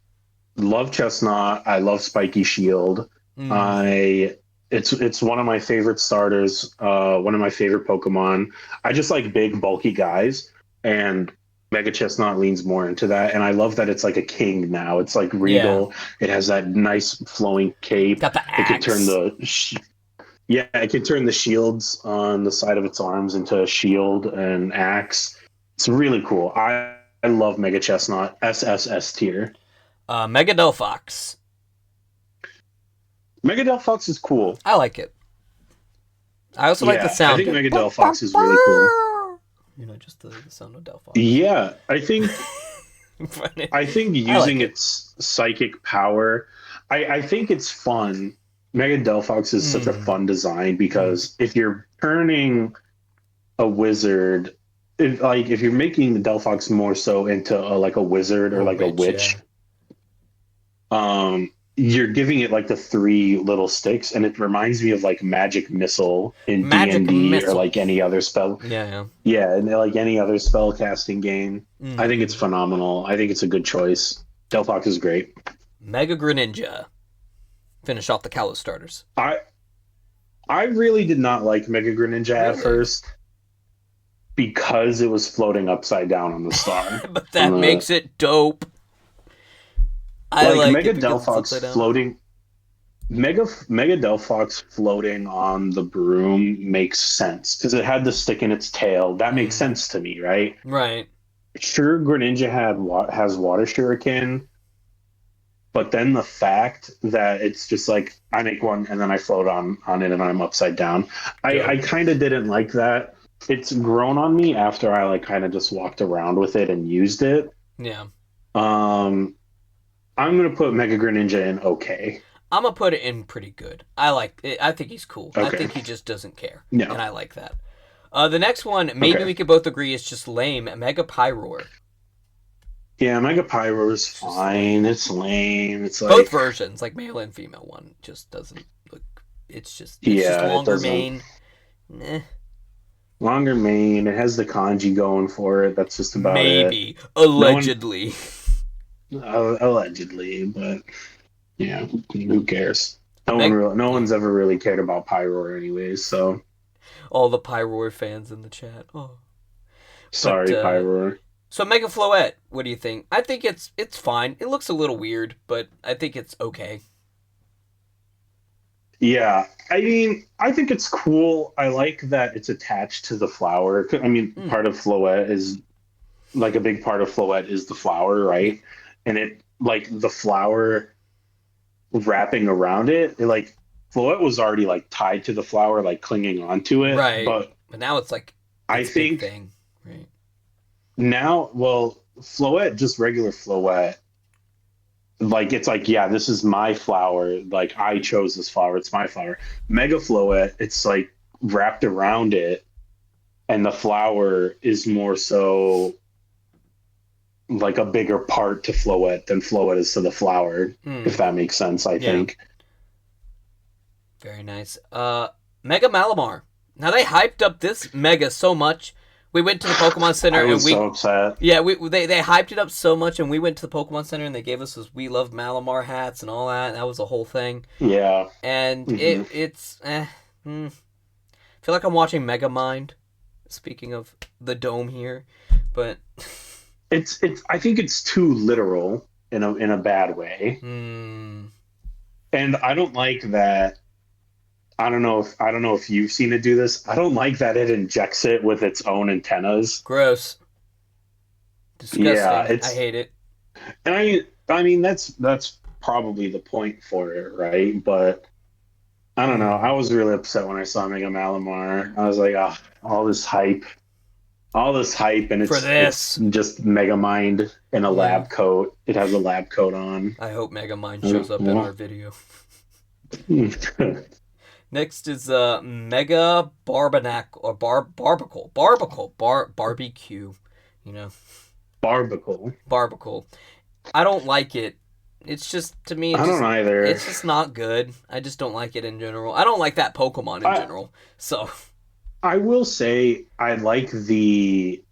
B: love Chestnut. I love Spiky Shield.
A: mm,
B: I it's one of my favorite starters. One of my favorite Pokemon. I just like big, bulky guys, and Mega Chestnut leans more into that. And I love that it's like a king now. It's like
A: yeah,
B: regal. It has that nice flowing cape.
A: got the
B: It could turn
A: axe.
B: yeah, it can turn the shields on the side of its arms into a shield and axe. It's really cool. I love Mega Chestnut. SSS tier.
A: Mega Delphox.
B: Mega Delphox is cool.
A: I like it. I also like the
B: Yeah, I
A: sound.
B: think Mega Delphox is really cool.
A: You know, just the sound of Delphox.
B: Yeah,
A: But
B: I think
A: I like
B: using
A: it.
B: its psychic power, I think it's fun. Mega Delphox is such a
A: Mm,
B: fun design
A: mm,
B: because if you're turning a wizard, if you're making the Delphox more so into like a wizard or
A: or
B: like a
A: witch, yeah.
B: witch, you're giving it like the three little sticks, and it reminds me of like Magic Missile in D
A: Magic
B: and D or
A: Missile.
B: like any other spell.
A: Yeah, yeah.
B: Yeah, and like any other spell casting game. I think it's
A: Mm.
B: phenomenal. I think it's a good choice. Delphox is great.
A: Mega Greninja. Finish off the Kalos starters.
B: I I really did not like Mega Greninja at
A: Really?
B: first because it was floating upside down on the star.
A: But
B: On
A: that
B: the
A: makes it dope. I
B: like
A: like
B: Mega
A: it because it's
B: Delphox
A: upside down.
B: floating Mega Delphox floating on the broom makes sense because it had the stick in its tail. That makes
A: Mm.
B: sense to me, right?
A: Right.
B: Sure, Greninja has water shuriken, but then the fact that it's just like I make one and then I float on it and I'm upside down. I
A: Dope.
B: kind of didn't like that. It's grown on me after I like kind of just walked around with it and used it.
A: Yeah.
B: Um I'm gonna put Mega Greninja in okay.
A: I'm gonna put it in pretty good. I like it. I think he's cool. I
B: Okay.
A: think he just doesn't care,
B: Yeah.
A: and I like that. The next one, maybe
B: Okay.
A: we could both agree, is just lame. Mega Pyroar.
B: Yeah, Mega Pyro is
A: It's just
B: fine.
A: lame.
B: It's lame. It's
A: Both
B: like,
A: versions, like male and female one, just doesn't look. It's just
B: yeah, it
A: longer
B: doesn't.
A: mane. Nah.
B: Longer mane. It has the kanji going for it. That's just about it.
A: Maybe
B: No one,
A: allegedly.
B: allegedly, but yeah, who cares?
A: Meg.
B: No
A: Yeah.
B: one's ever really cared about Pyro anyways. So
A: All the Pyroar fans in the chat. Oh. But
B: sorry, Pyro.
A: so Mega Floette, what do you think? I think it's fine. It looks a little weird, but I think it's okay.
B: Yeah, I mean, I think it's cool. I like that it's attached to the flower. I mean,
A: Mm,
B: part of Floette is like a big part of Floette is the flower, right? And it like the flower wrapping around it, like Floette was already like tied to the flower, like clinging onto it.
A: right.
B: But
A: But now it's like
B: I
A: its big
B: think
A: thing. Right.
B: now, well, Floette, just regular Floette, like it's like, yeah, this is my flower. Like I chose this flower. It's my flower. Mega Floette, it's like wrapped around it, and the flower is more so like a bigger part to Floette than Floette is to the flower, if
A: Mm,
B: that makes sense, I
A: yeah.
B: think.
A: Very nice. Mega Malamar. Now they hyped up this Mega so much. We went to the Pokemon Center
B: I
A: and
B: was so upset.
A: they hyped it up so much, and we went to the Pokemon Center and they gave us those "We Love Malamar" hats and all that. That was a whole thing,
B: Yeah.
A: and
B: Hmm.
A: it's I feel like I'm watching Megamind. Speaking of the dome here, but
B: It's I think it's too literal in a bad way.
A: mm,
B: And I don't like that. I don't know if you've seen it do this. I don't like that it injects it with its own antennas.
A: gross,
B: Yeah,
A: disgusting. I
B: it's
A: hate it.
B: and I mean that's probably the point for it, right? But I don't know. I
A: Mm.
B: was really upset when I saw Mega Malamar. I was like, ah, all this hype, and
A: For
B: it's
A: this,
B: just Megamind in a
A: yeah.
B: lab coat. It has a lab coat on.
A: I hope Megamind shows up in our video.
B: Yeah.
A: Next is Mega Barbanak or Barbecue. You know,
B: Barbacle.
A: Barbacle. I don't like it. It's just to me,
B: I don't either.
A: it's just not good. I just don't like it in general. I don't like that Pokemon in
B: I
A: general. So,
B: I will say I like the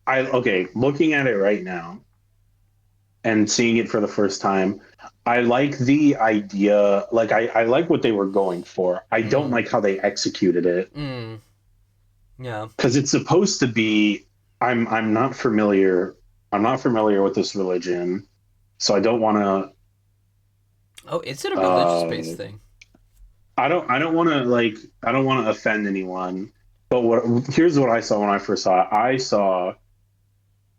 B: I okay, looking at it right now and seeing it for the first time, I like the idea, like I like what they were going for. I don't
A: mm,
B: like how they executed it
A: mm, yeah.
B: because it's supposed to be I'm not familiar with this religion, so I don't want
A: Oh, is it a
B: to
A: religious based thing?
B: I don't want to like I don't want to offend anyone, but what here's what I saw when I first saw it. I saw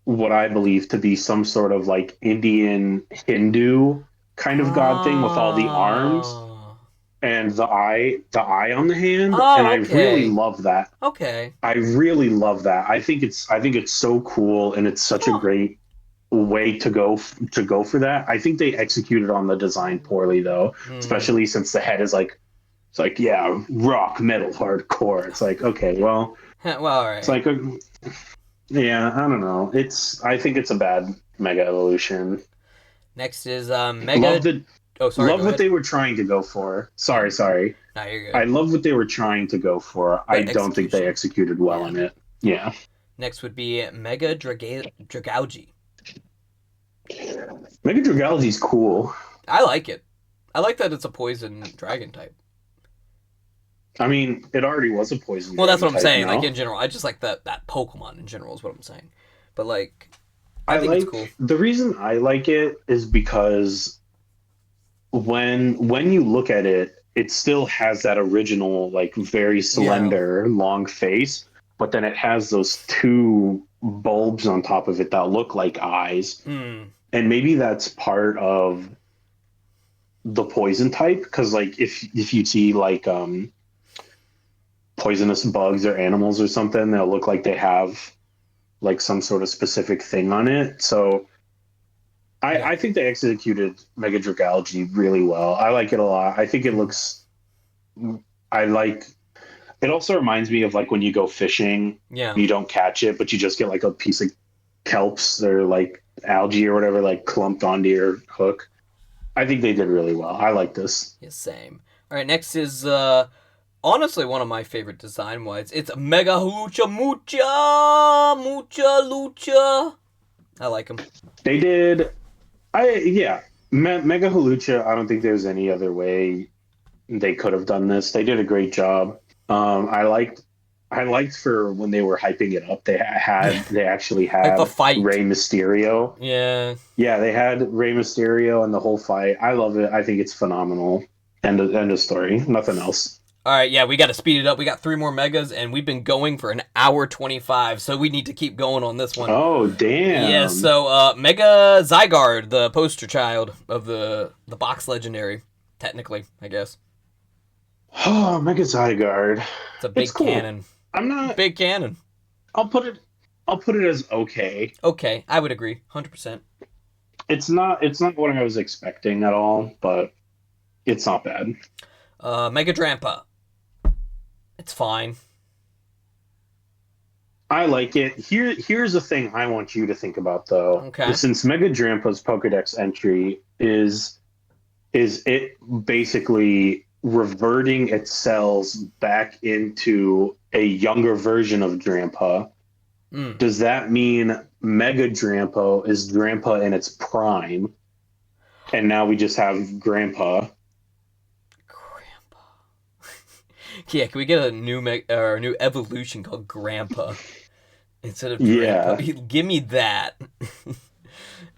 B: what I believe to be some sort of like Indian Hindu kind of god thing with all the arms
A: Oh.
B: and the eye on the hand, and
A: Oh,
B: I really
A: okay.
B: love that.
A: Okay.
B: I really love that. I think it's so cool, and it's such a
A: Huh.
B: great way to go for that. I think they executed on the design poorly though,
A: Hmm.
B: especially since the head is like it's like yeah, rock metal hardcore. It's like okay, well,
A: Well, all
B: it's
A: right.
B: like yeah, I don't know. It's I think it's a bad Mega Evolution.
A: Next is
B: Love
A: Mega.
B: the
A: Oh, sorry.
B: love
A: Go
B: what
A: ahead.
B: they were trying to go for.
A: Oh,
B: Sorry.
A: no, you're
B: I
A: good.
B: love what they were trying to go for. I
A: But
B: don't think they
A: execution.
B: executed well
A: Yeah.
B: on it. Yeah.
A: Next would be Mega Dragougi.
B: Mega Dragalagy's cool.
A: I like it. I like that it's a poison dragon type.
B: I mean, it already was a poison
A: Well, that's
B: dragon
A: what I'm
B: type,
A: saying. Like
B: no?
A: in general, I just like that Pokemon in general is what I'm saying. But like, I
B: I
A: think it's
B: like
A: cool.
B: the reason I like it is because when you look at it, it still has that original like very
A: Yeah.
B: slender long face, but then it has those two bulbs on top of it that look like eyes.
A: Hmm.
B: And maybe that's part of the poison type because like if you see like poisonous bugs or animals or something, they'll look like they have like some sort of specific thing on it. So I think they executed Mega Dragalge really well. I like it a lot. I think it looks. I like. It also reminds me of like when you go fishing,
A: Yeah.
B: you don't catch it, but you just get like a piece of kelps or like algae or whatever like clumped onto your hook. I think they did really well. I like this.
A: Yeah, same. All right, next is honestly one of my favorite design wise. It's Mega Lucha Mucha Lucha. I like him.
B: They did. Mega Halucha. I don't think there's any other way they could have done this. They did a great job. I liked for when they were hyping it up. They actually
A: Like
B: had
A: the fight.
B: Rey Mysterio.
A: Yeah.
B: Yeah, they had Rey Mysterio and the whole fight. I love it. I think it's phenomenal. End of story. Nothing else.
A: All right, yeah, we got to speed it up. We got 3 more megas, and we've been going for an hour 25, so we need to keep going on this one.
B: Oh, damn.
A: Yeah, so Mega Zygarde, the poster child of the box legendary, technically, I guess.
B: Oh, Mega Zygarde.
A: It's a big
B: cool.
A: cannon.
B: I'm not.
A: Big cannon.
B: I'll put it as okay.
A: Okay, I would agree, 100%.
B: It's not what I was expecting at all, but it's not bad.
A: Mega Drampa. It's fine.
B: I like it. Here's the thing I want you to think about though.
A: Okay.
B: Since Mega Drampa's Pokedex entry is it basically reverting its cells back into a younger version of Drampa. Does that mean Mega Drampa is Drampa in its prime? And now we just have Grandpa.
A: Yeah, can we get a new new evolution called Grandpa instead of Grandpa?
B: Yeah.
A: Give me that.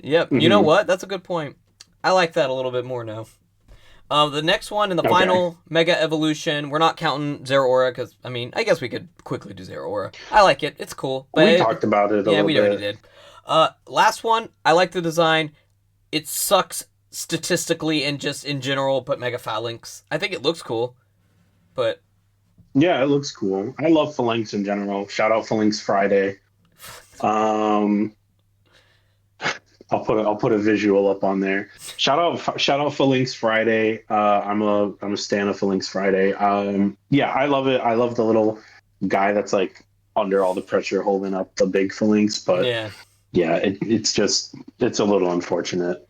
A: Yep. You know what? That's a good point. I like that a little bit more now. The next one in the final Mega Evolution, we're not counting Zeraora because, I mean, I guess we could quickly do Zeraora. I like it. It's cool. But
B: We talked about it a little bit.
A: Yeah, we already did. Last one, I like the design. It sucks statistically and just in general, but Mega Phalanx. I think it looks cool, but...
B: Yeah, it looks cool. I love Phalanx in general. Shout out Phalanx Friday. I'll put a visual up on there. Shout out Phalanx Friday. I'm a stan of Phalanx Friday. Yeah, I love it. I love the little guy that's like under all the pressure holding up the big Phalanx, but yeah, it's a little unfortunate.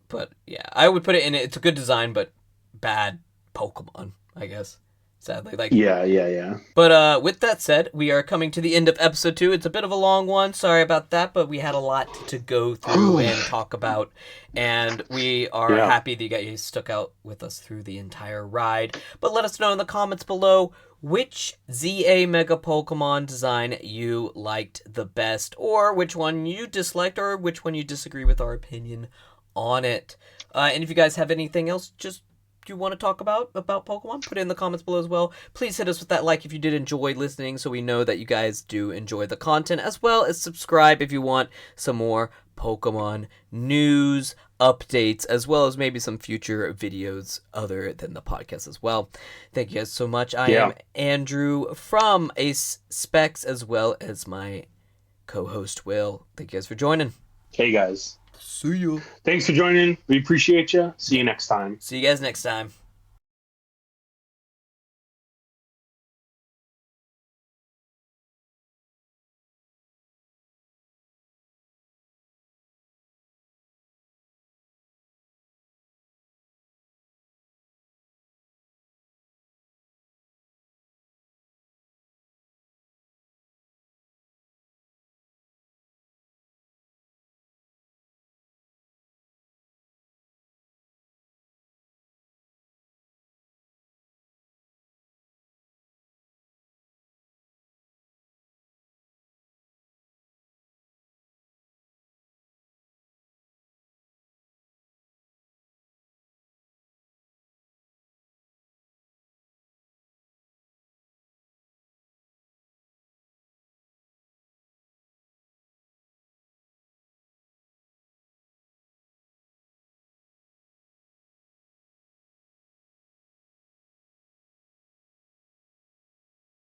A: But yeah, I would put it in. It's a good design, but bad Pokemon, I guess. Sadly,
B: Yeah.
A: But with that said, we are coming to the end of episode 2. It's a bit of a long one. Sorry about that, but we had a lot to go through and talk about, and we are happy that you guys stuck out with us through the entire ride. But let us know in the comments below which ZA Mega Pokemon design you liked the best, or which one you disliked, or which one you disagree with our opinion on it. And if you guys have anything else, just you want to talk about Pokemon, put it in the comments below as well. Please hit us with that like if you did enjoy listening, so we know that you guys do enjoy the content, as well as subscribe if you want some more Pokemon news, updates, as well as maybe some future videos other than the podcast as well. Thank you guys so much. I am Andrew from Ace Specs, as well as my co-host Will. Thank you guys for joining.
B: Hey guys.
A: See you.
B: Thanks for joining. We appreciate you. See you next time.
A: See you guys next time.